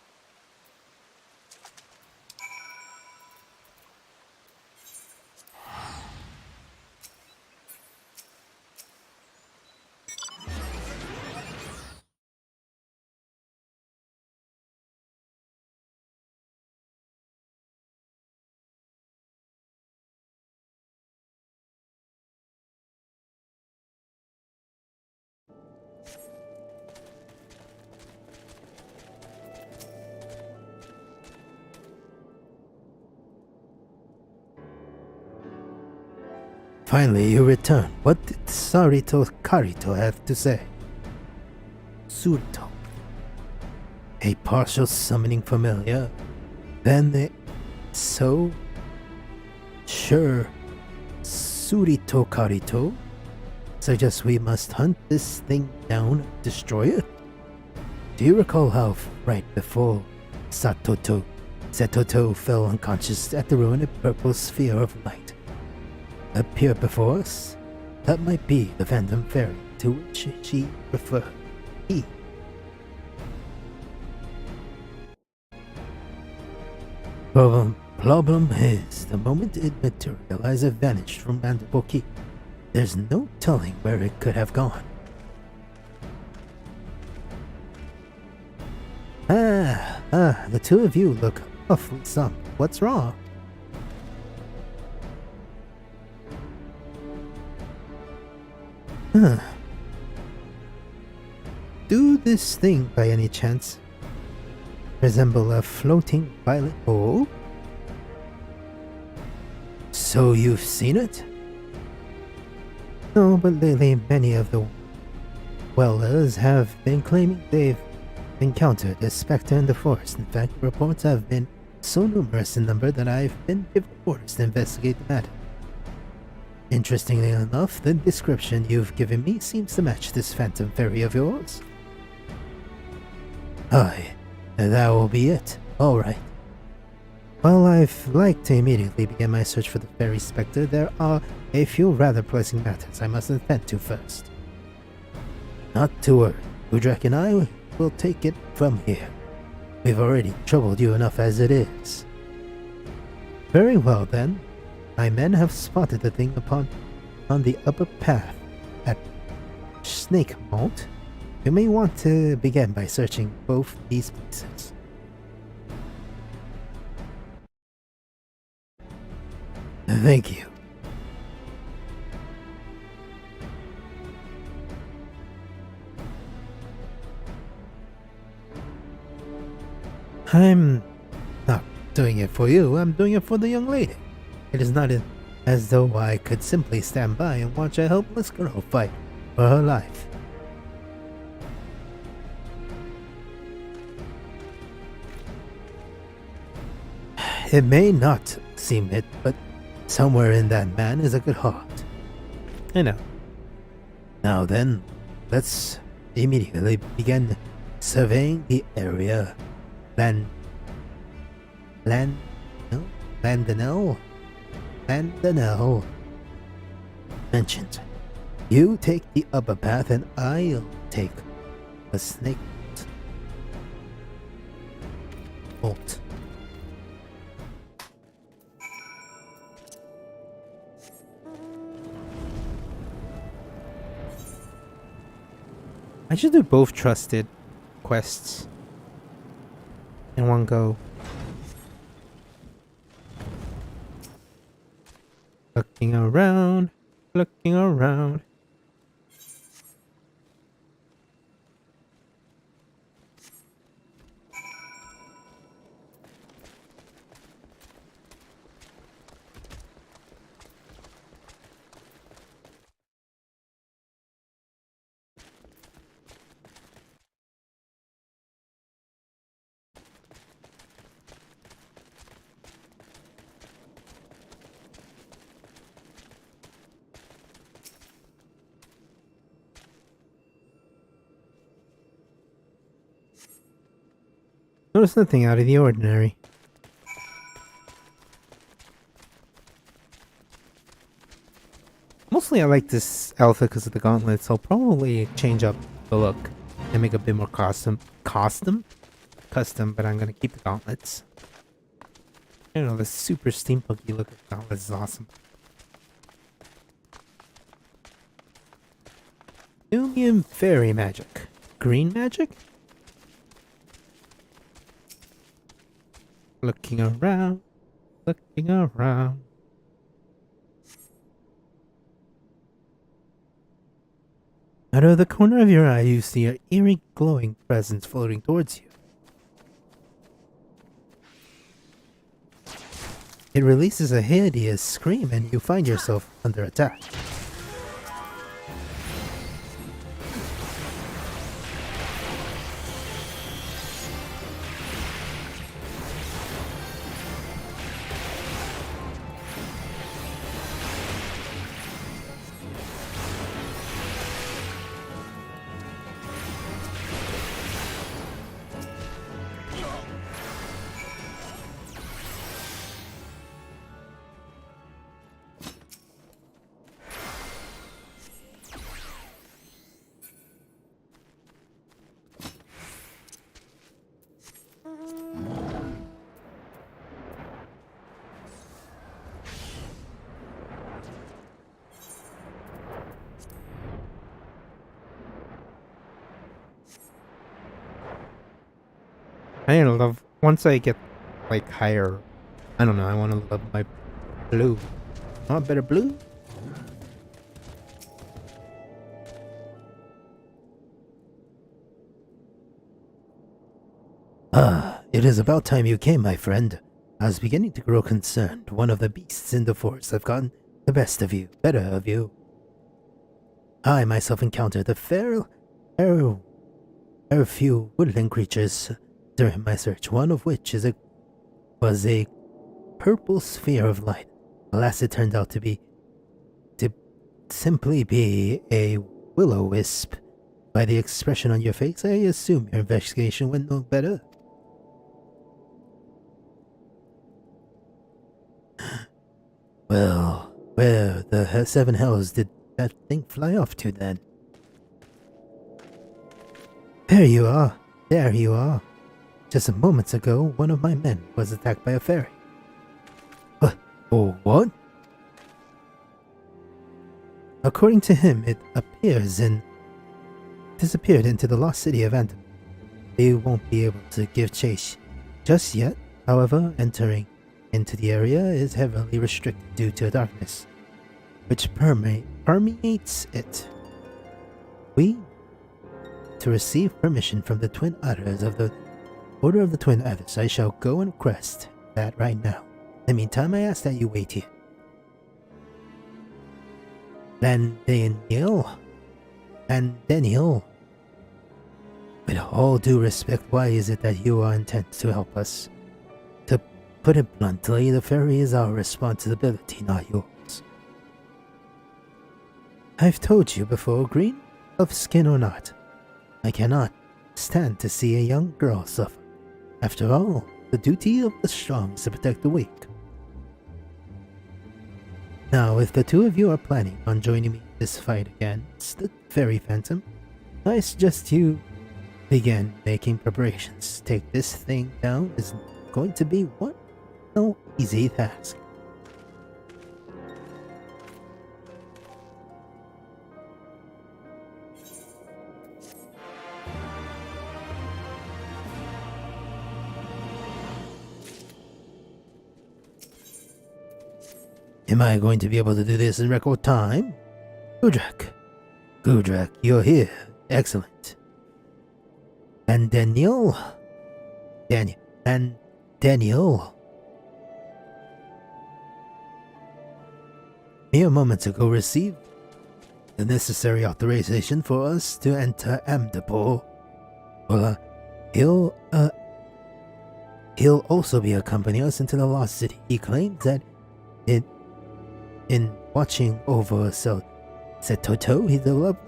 Finally, you return. What did Sarito Karito have to say? Surto. A partial summoning familiar. Then they... So... Sure. Surito Karito suggests we must hunt this thing down and destroy it. Do you recall how right before Setoto fell unconscious at the ruined purple sphere of light appeared before us? That might be the Phantom Fairy to which she referred. Problem is, the moment it materialized, it vanished from Mandible Keep. There's no telling where it could have gone. The two of you look awfully somber. What's wrong? Do this thing, by any chance, resemble a floating violet orb? So you've seen it? No, but lately many of the Wellers have been claiming they've encountered a specter in the forest. In fact, reports have been so numerous in number that I've been given orders to investigate the matter. Interestingly enough, the description you've given me seems to match this phantom fairy of yours. Aye, that will be it. Alright. While I'd like to immediately begin my search for the fairy specter, there are a few rather pressing matters I must attend to first. Not to worry. Udrak and I will take it from here. We've already troubled you enough as it is. Very well then. My men have spotted the thing on the upper path at Snake Malt. You may want to begin by searching both these places. Thank you. I'm not doing it for you, I'm doing it for the young lady. It is not as though I could simply stand by and watch a helpless girl fight for her life. It may not seem it, but somewhere in that man is a good heart. I know. Now then, let's immediately begin surveying the area. Landanel mentioned. You take the upper path and I'll take the snake bolt. I should do both trusted quests in one go. Looking around, looking around. Notice nothing out of the ordinary. Mostly I like this alpha because of the gauntlets, so I'll probably change up the look and make a bit more custom, but I'm gonna keep the gauntlets. I don't know, the super steampunky look of the gauntlets is awesome. Union fairy magic. Green magic? Looking around, looking around. Out of the corner of your eye, you see an eerie glowing presence floating towards you. It releases a hideous scream and you find yourself under attack. I don't love, once I get like higher, I don't know, I want to love my blue. I want better blue? Ah, it is about time you came, my friend. I was beginning to grow concerned. One of the beasts in the forest have gotten the best of you, better of you. I myself encountered a fair few woodland creatures during my search, one of which was a purple sphere of light. Alas, it turned out to simply be a will-o-wisp. By the expression on your face, I assume your investigation went no better. Well, where the seven hells did that thing fly off to then? There you are. There you are. Just moments ago, one of my men was attacked by a fairy. What? According to him, it disappeared into the lost city of Anthem. They won't be able to give chase just yet. However, entering into the area is heavily restricted due to darkness, which permeates it. To receive permission from the Twin Udders of the Order of the Twin Udders, I shall go and request that right now. In the meantime, I ask that you wait here. Daniel, with all due respect, why is it that you are intent to help us? To put it bluntly, the fairy is our responsibility, not yours. I've told you before, green of skin or not, I cannot stand to see a young girl suffer. After all, the duty of the strong is to protect the weak. Now, if the two of you are planning on joining me in this fight against the fairy phantom, I suggest you begin making preparations. Take this thing down is going to be no easy task. Am I going to be able to do this in record time? Gudrak, you're here. Excellent. And Daniel. Mere moments ago received the necessary authorization for us to enter Amdapur. Well, he'll also be accompanying us into the lost city. He claims that in watching over Setoto, he developed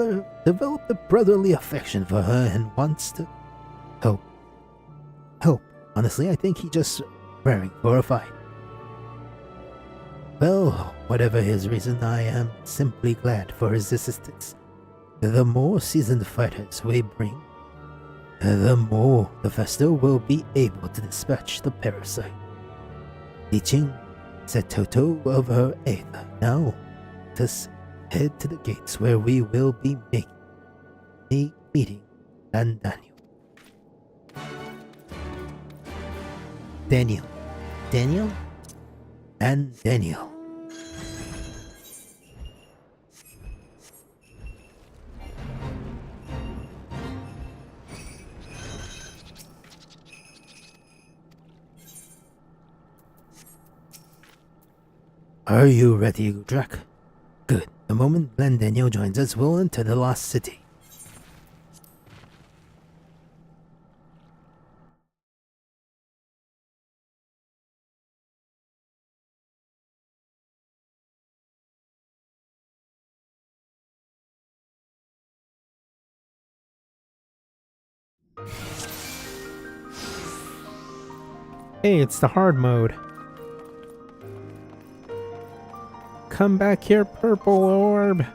a brotherly affection for her and wants to help. Honestly, I think he's just raring for a fight. Well, whatever his reason, I am simply glad for his assistance. The more seasoned fighters we bring, the more the faster we'll be able to dispatch the parasite. Teaching Setoto of her aid. Now, let's head to the gates where we will be meeting Daniel. Are you ready, Gudrak? Good. The moment Daniel joins us, we'll enter the lost city. Hey, it's the hard mode. Come back here, purple orb.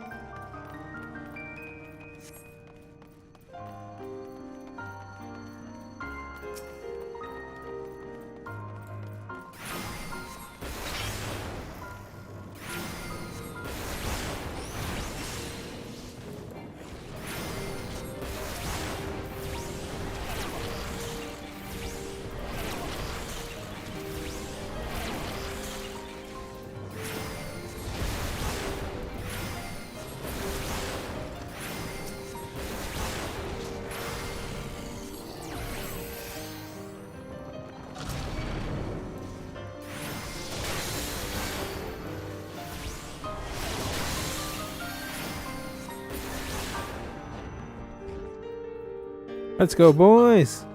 Let's go, boys!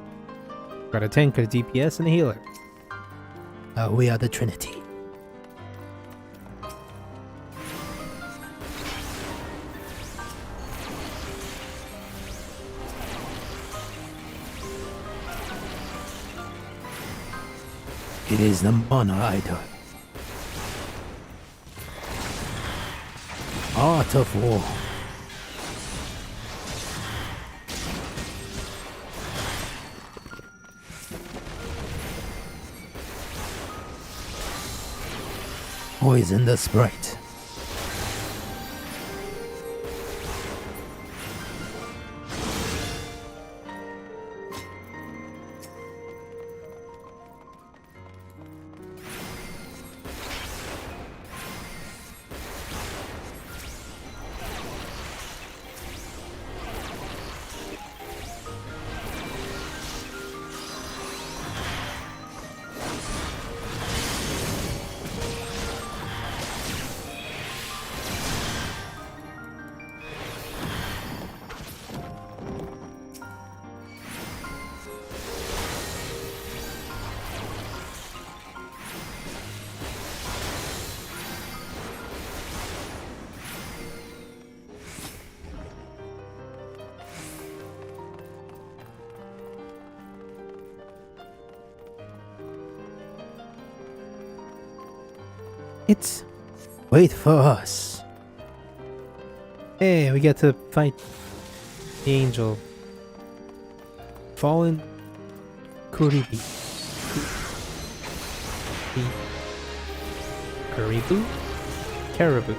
Got a tank, a DPS, and a healer. We are the Trinity. It is the Mana Idol. Art of War. Poison the sprite. It's Wait for us. Hey, we get to fight the angel. Fallen Kuribi. Karibu? Caribou.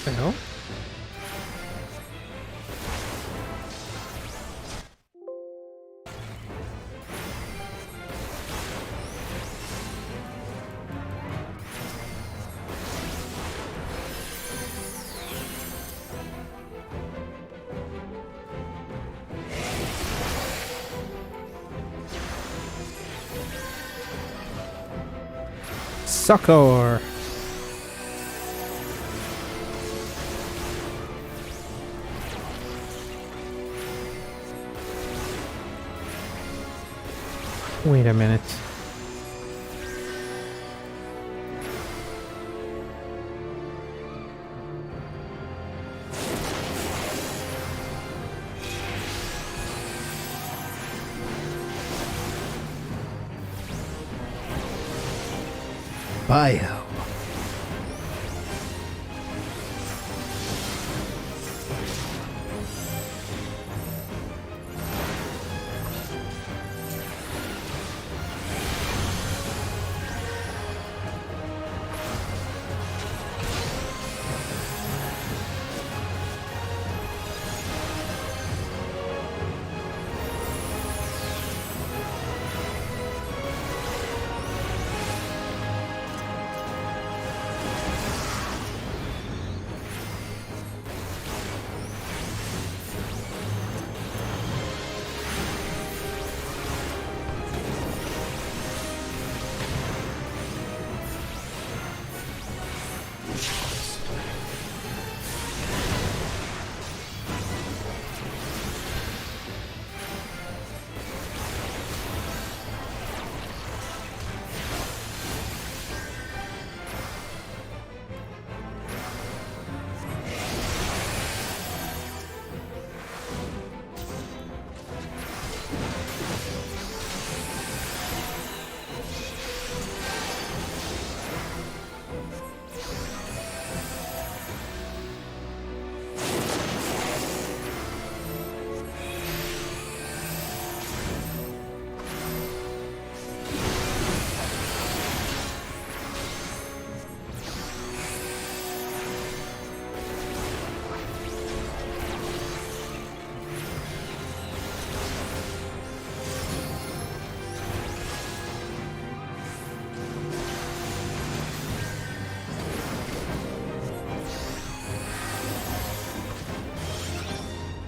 Hello? Succor! Wait a minute. Bio.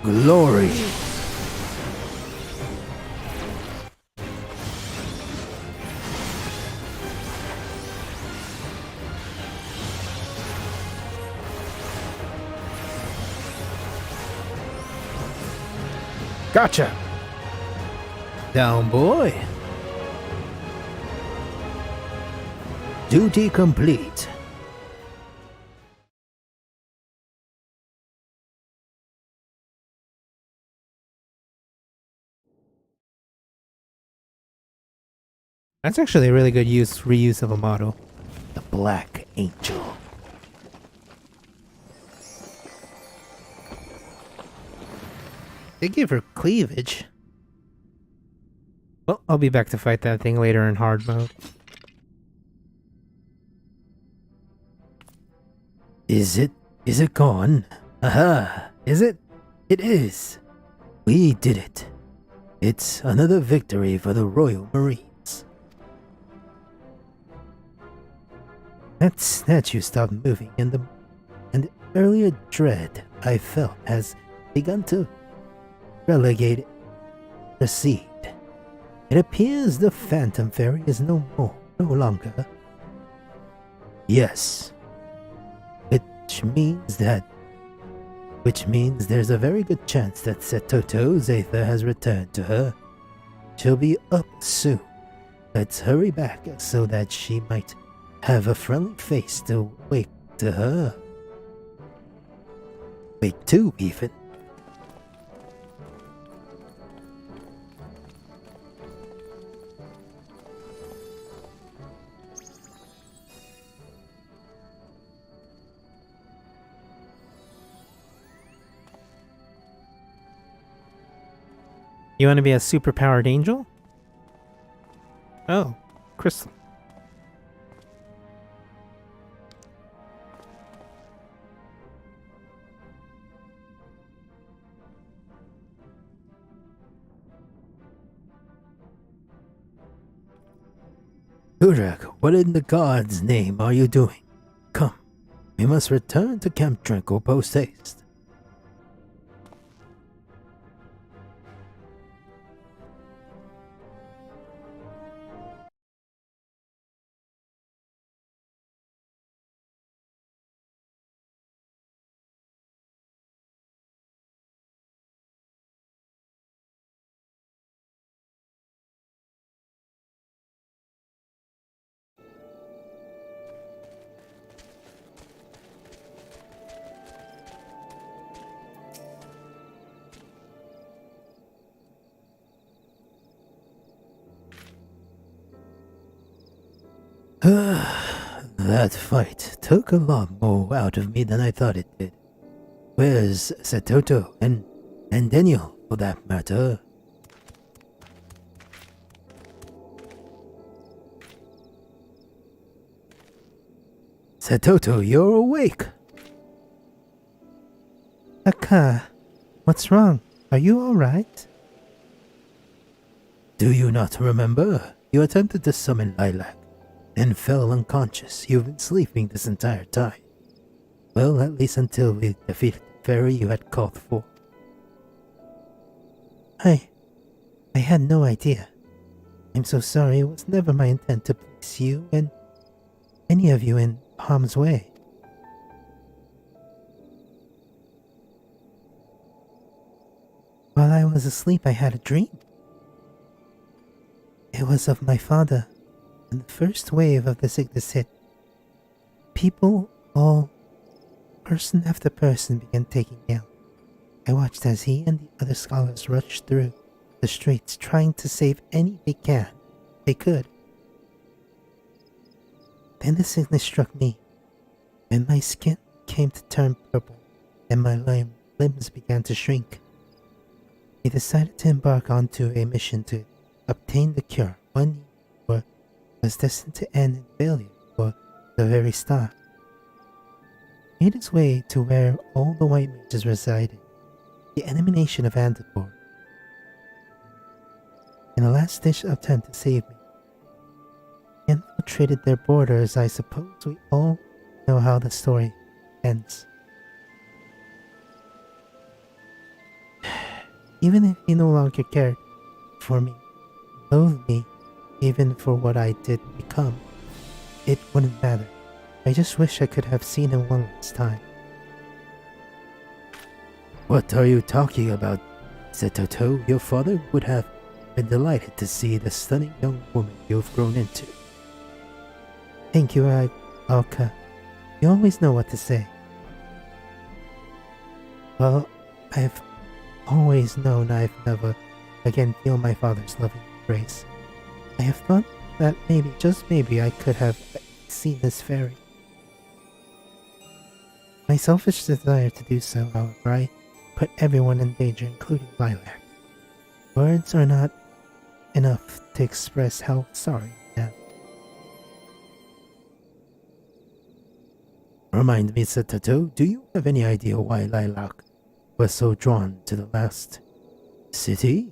Glory. Gotcha! Down, boy. Duty complete. That's actually a really good reuse of a model. The Black Angel. They give her cleavage. Well, I'll be back to fight that thing later in hard mode. Is it gone? Aha! Is it? It is. We did it. It's another victory for the Royal Marines. That statue stopped moving, and the earlier dread I felt has begun to recede. It appears the Phantom Fairy is no longer. Yes. Which means there's a very good chance that Setoto's Aether has returned to her. She'll be up soon. Let's hurry back so that she might have a friendly face to wake to her. Wake to, even. You want to be a super-powered angel? Oh, crystal. Urak, what in the God's name are you doing? Come, we must return to Camp Tranquil post-haste. That fight took a lot more out of me than I thought it did. Where's Setoto and Daniel, for that matter? Setoto, you're awake. Aka, what's wrong? Are you alright? Do you not remember? You attempted to summon Lilac, then fell unconscious. You've been sleeping this entire time. Well, at least until we defeated the fairy you had called for. I had no idea. I'm so sorry. It was never my intent to place you and any of you in harm's way. While I was asleep, I had a dream. It was of my father. When the first wave of the sickness hit, people, all, person after person, began taking me out. I watched as he and the other scholars rushed through the streets trying to save any they could. Then the sickness struck me, and my skin came to turn purple, and my limbs began to shrink. I decided to embark onto a mission to obtain the cure. One was destined to end in failure for the very start. He made his way to where all the white mages resided, the emanation of Andapur. In a last-ditch attempt to save me, he infiltrated their borders. I suppose we all know how the story ends. Even if he no longer cared for me, loathed me, even for what I did become, it wouldn't matter. I just wish I could have seen him one last time. What are you talking about? Setoto, your father would have been delighted to see the stunning young woman you've grown into. Thank you, Alka. You always know what to say. Well, I've always known I've never again feel my father's loving embrace. I have thought that maybe, just maybe, I could have seen this fairy. My selfish desire to do so, however, I put everyone in danger, including Lilac. Words are not enough to express how sorry I am. Remind me, Setoto, do you have any idea why Lilac was so drawn to the last city?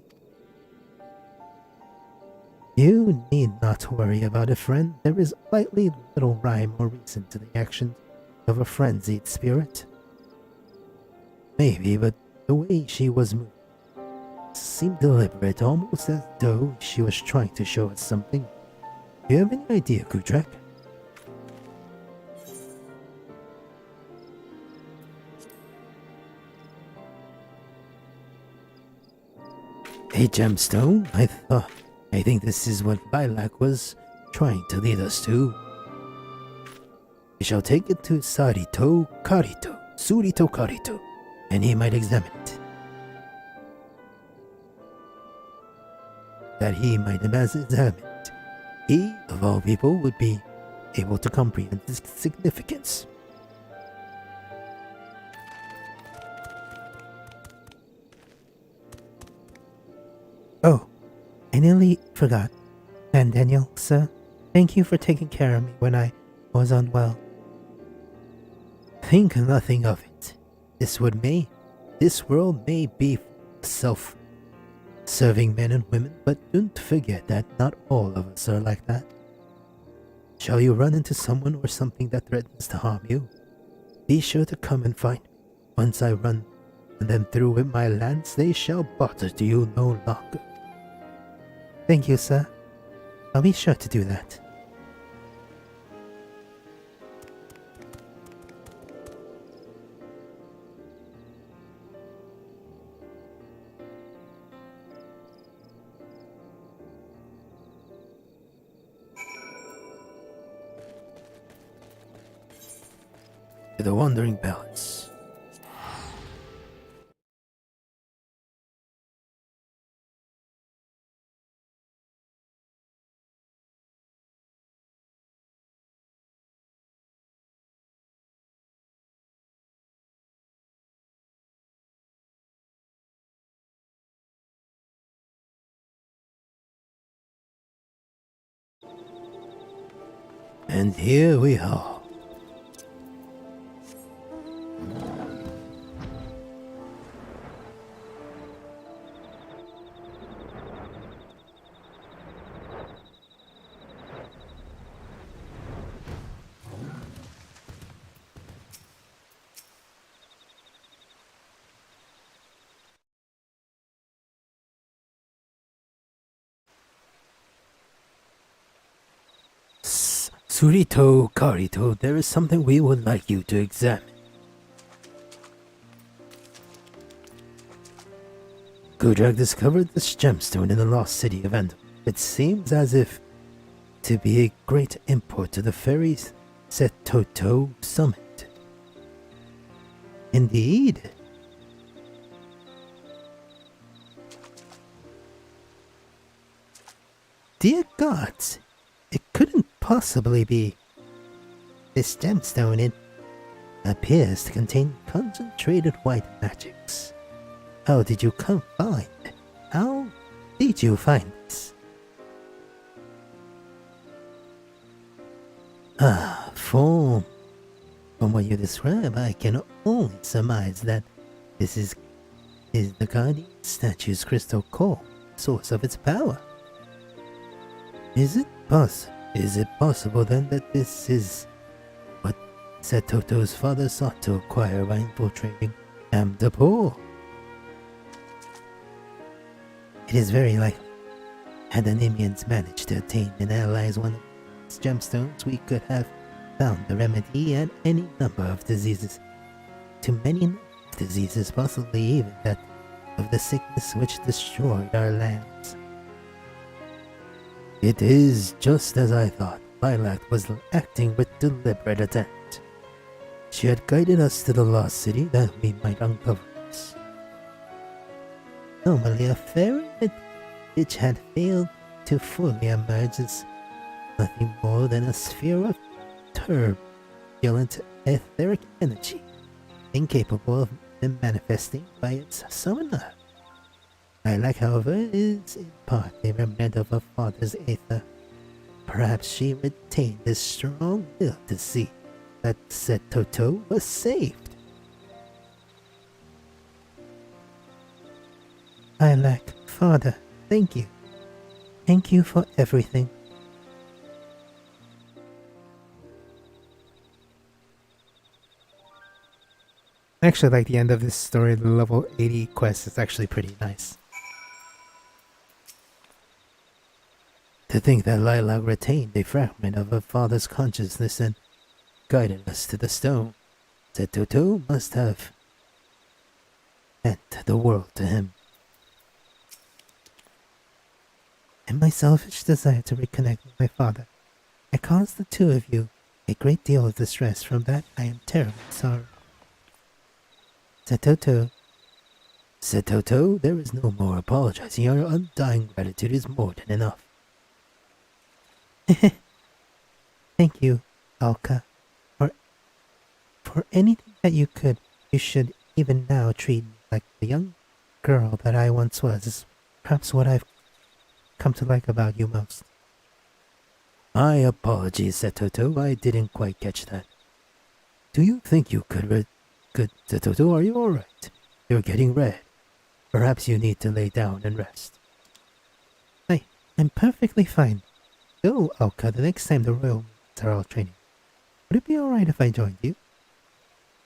You need not worry about it, friend. There is likely little rhyme or reason to the actions of a frenzied spirit. Maybe, but the way she was moving seemed deliberate, almost as though she was trying to show us something. Do you have any idea, Kudrak? A gemstone? I think this is what Lilac was trying to lead us to. We shall take it to Surito Karito, and he might examine it. That he might examine it. He, of all people, would be able to comprehend its significance. Oh, I nearly forgot. And Daniel, sir, thank you for taking care of me when I was unwell. Think nothing of it. This world may be self-serving men and women, but don't forget that not all of us are like that. Shall you run into someone or something that threatens to harm you? Be sure to come and find me. Once I run them through with my lance, they shall bother to you no longer. Thank you, sir. I'll be sure to do that. To the Wandering Palace. And here we are. Surito Karito, there is something we would like you to examine. Kudrak discovered this gemstone in the lost city of Endor. It seems as if to be a great import to the fairies Setoto summit. Indeed. Dear gods, it couldn't possibly be. This gemstone, it appears to contain concentrated white magics. How did you find this? From what you describe, I can only surmise that this is the guardian statue's crystal core, source of its power. Is it possible then that this is what Setoto's father sought to acquire by infiltrating Amdapur? It is very likely. Had the Nimians managed to obtain and analyze one of these gemstones, we could have found the remedy at any number of diseases. To many diseases, possibly even that of the sickness which destroyed our lands. It is just as I thought. Lilac was acting with deliberate intent. She had guided us to the lost city that we might uncover this. Normally a fairy which had failed to fully emerge is nothing more than a sphere of turbulent etheric energy, incapable of manifesting by its summoner. Lilac, however, is in part a remnant of her father's aether. Perhaps she retained a strong will to see that Setoto was saved. Lilac, Father, thank you. Thank you for everything. I actually like the end of this story. The level 80 quest is actually pretty nice. To think that Lilac retained a fragment of her father's consciousness and guided us to the stone. Setoto must have meant the world to him. In my selfish desire to reconnect with my father, I caused the two of you a great deal of distress. From that I am terribly sorry. Setoto, There is no more apologizing. Your undying gratitude is more than enough. thank you, Alka. For anything that you could, you should even now treat me like the young girl that I once was. Is perhaps what I've come to like about you most. My apologies, Setoto. I didn't quite catch that. Do you think you could Good, Setoto, are you alright? You're getting red. Perhaps you need to lay down and rest. I'm perfectly fine. Go, Alka, the next time the royal maids are all training. Would it be alright if I joined you?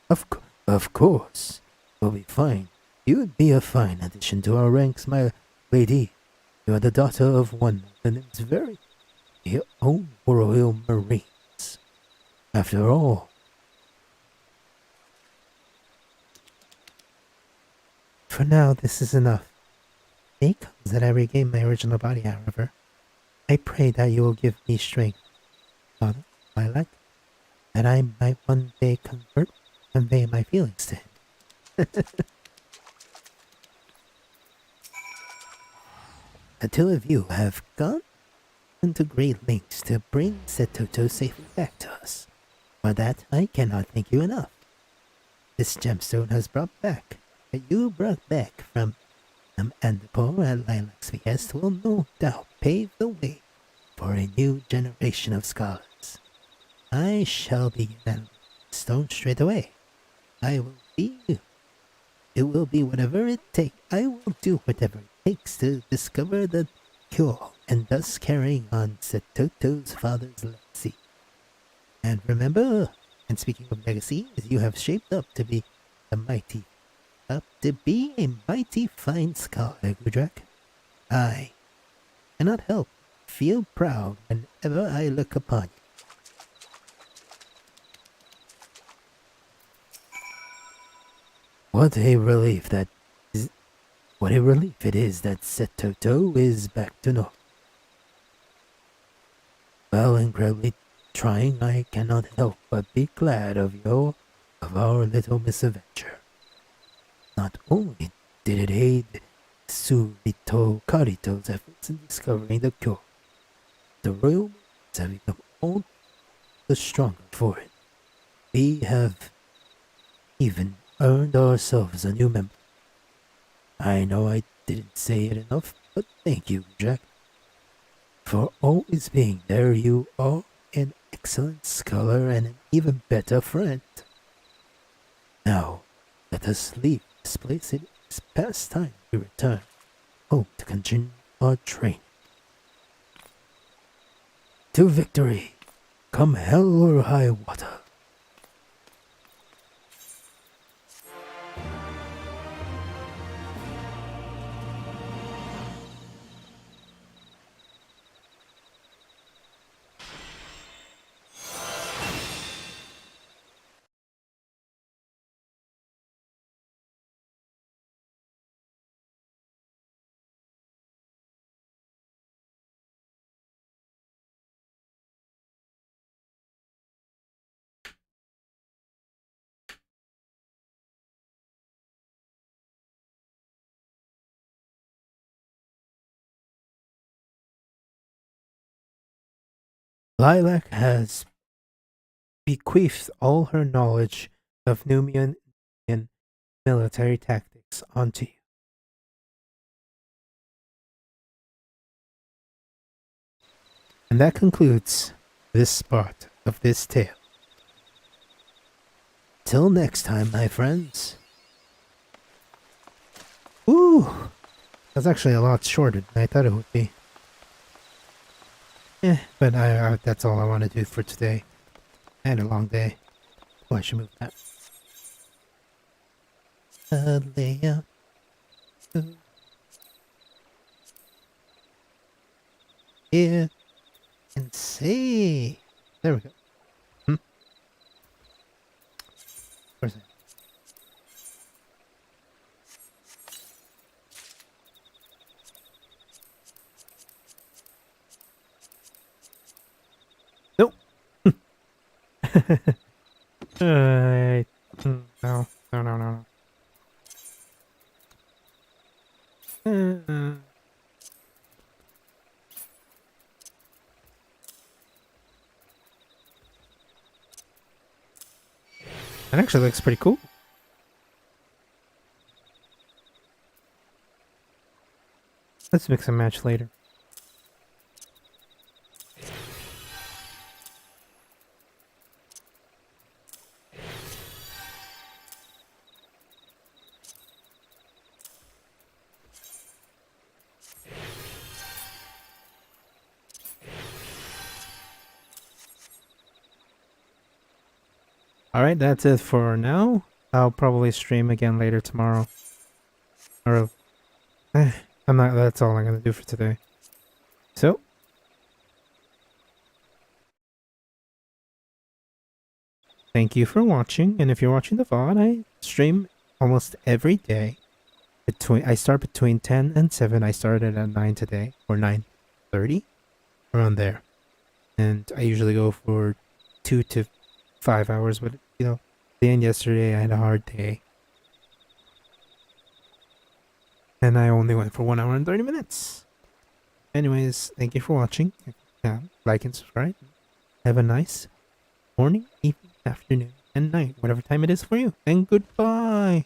Of course. We'll be fine. You would be a fine addition to our ranks, my lady. You are the daughter of one of the name's very own royal marines. After all, For now, this is enough. The day comes that I regain my original body, however. I pray that you will give me strength, Father, Lilac, that I might one day convey my feelings to him. the two of you have gone into great lengths to bring Setoto safely back to us. For that, I cannot thank you enough. This gemstone has brought back from Andapur at Lilac's behest will no doubt pave the way for a new generation of scholars. I shall begin at stone straight away. It will be whatever it takes. I will do whatever it takes to discover the cure and thus carrying on Setoto's father's legacy. And remember, and speaking of legacy, you have shaped up to be a mighty fine scholar, Gudrak. I cannot help feel proud whenever I look upon you. What a relief it is that Setoto is back to normal. Well, incredibly trying, I cannot help but be glad of our little misadventure. Not only did it aid Karito's efforts in discovering the cure, the royal minds have become all the stronger for it. We have even earned ourselves a new member. I know I didn't say it enough, but thank you, Jack. For always being there, you are an excellent scholar and an even better friend. Now, let us leave this place. It is past time we return home to continue our training. To victory, come hell or high water. Lilac has bequeathed all her knowledge of Numian and military tactics onto you. And that concludes this part of this tale. Till next time, my friends. Ooh! That's actually a lot shorter than I thought it would be. But that's all I want to do for today. I had a long day. Oh, I should move that. Layout. Here. And see. There we go. Where's it? Nope. No. That actually looks pretty cool. Let's mix and match later. Alright, that's it for now. I'll probably stream again later tomorrow. Or, that's all I'm gonna do for today. So, thank you for watching, and if you're watching the VOD, I stream almost every day. I start between 10 and 7. I started at 9 today, or 9:30, around there. And I usually go for 2 to 5 hours, but the end yesterday I had a hard day. And I only went for 1 hour and 30 minutes. Anyways, thank you for watching. Like and subscribe. Have a nice morning, evening, afternoon, and night, whatever time it is for you. And goodbye.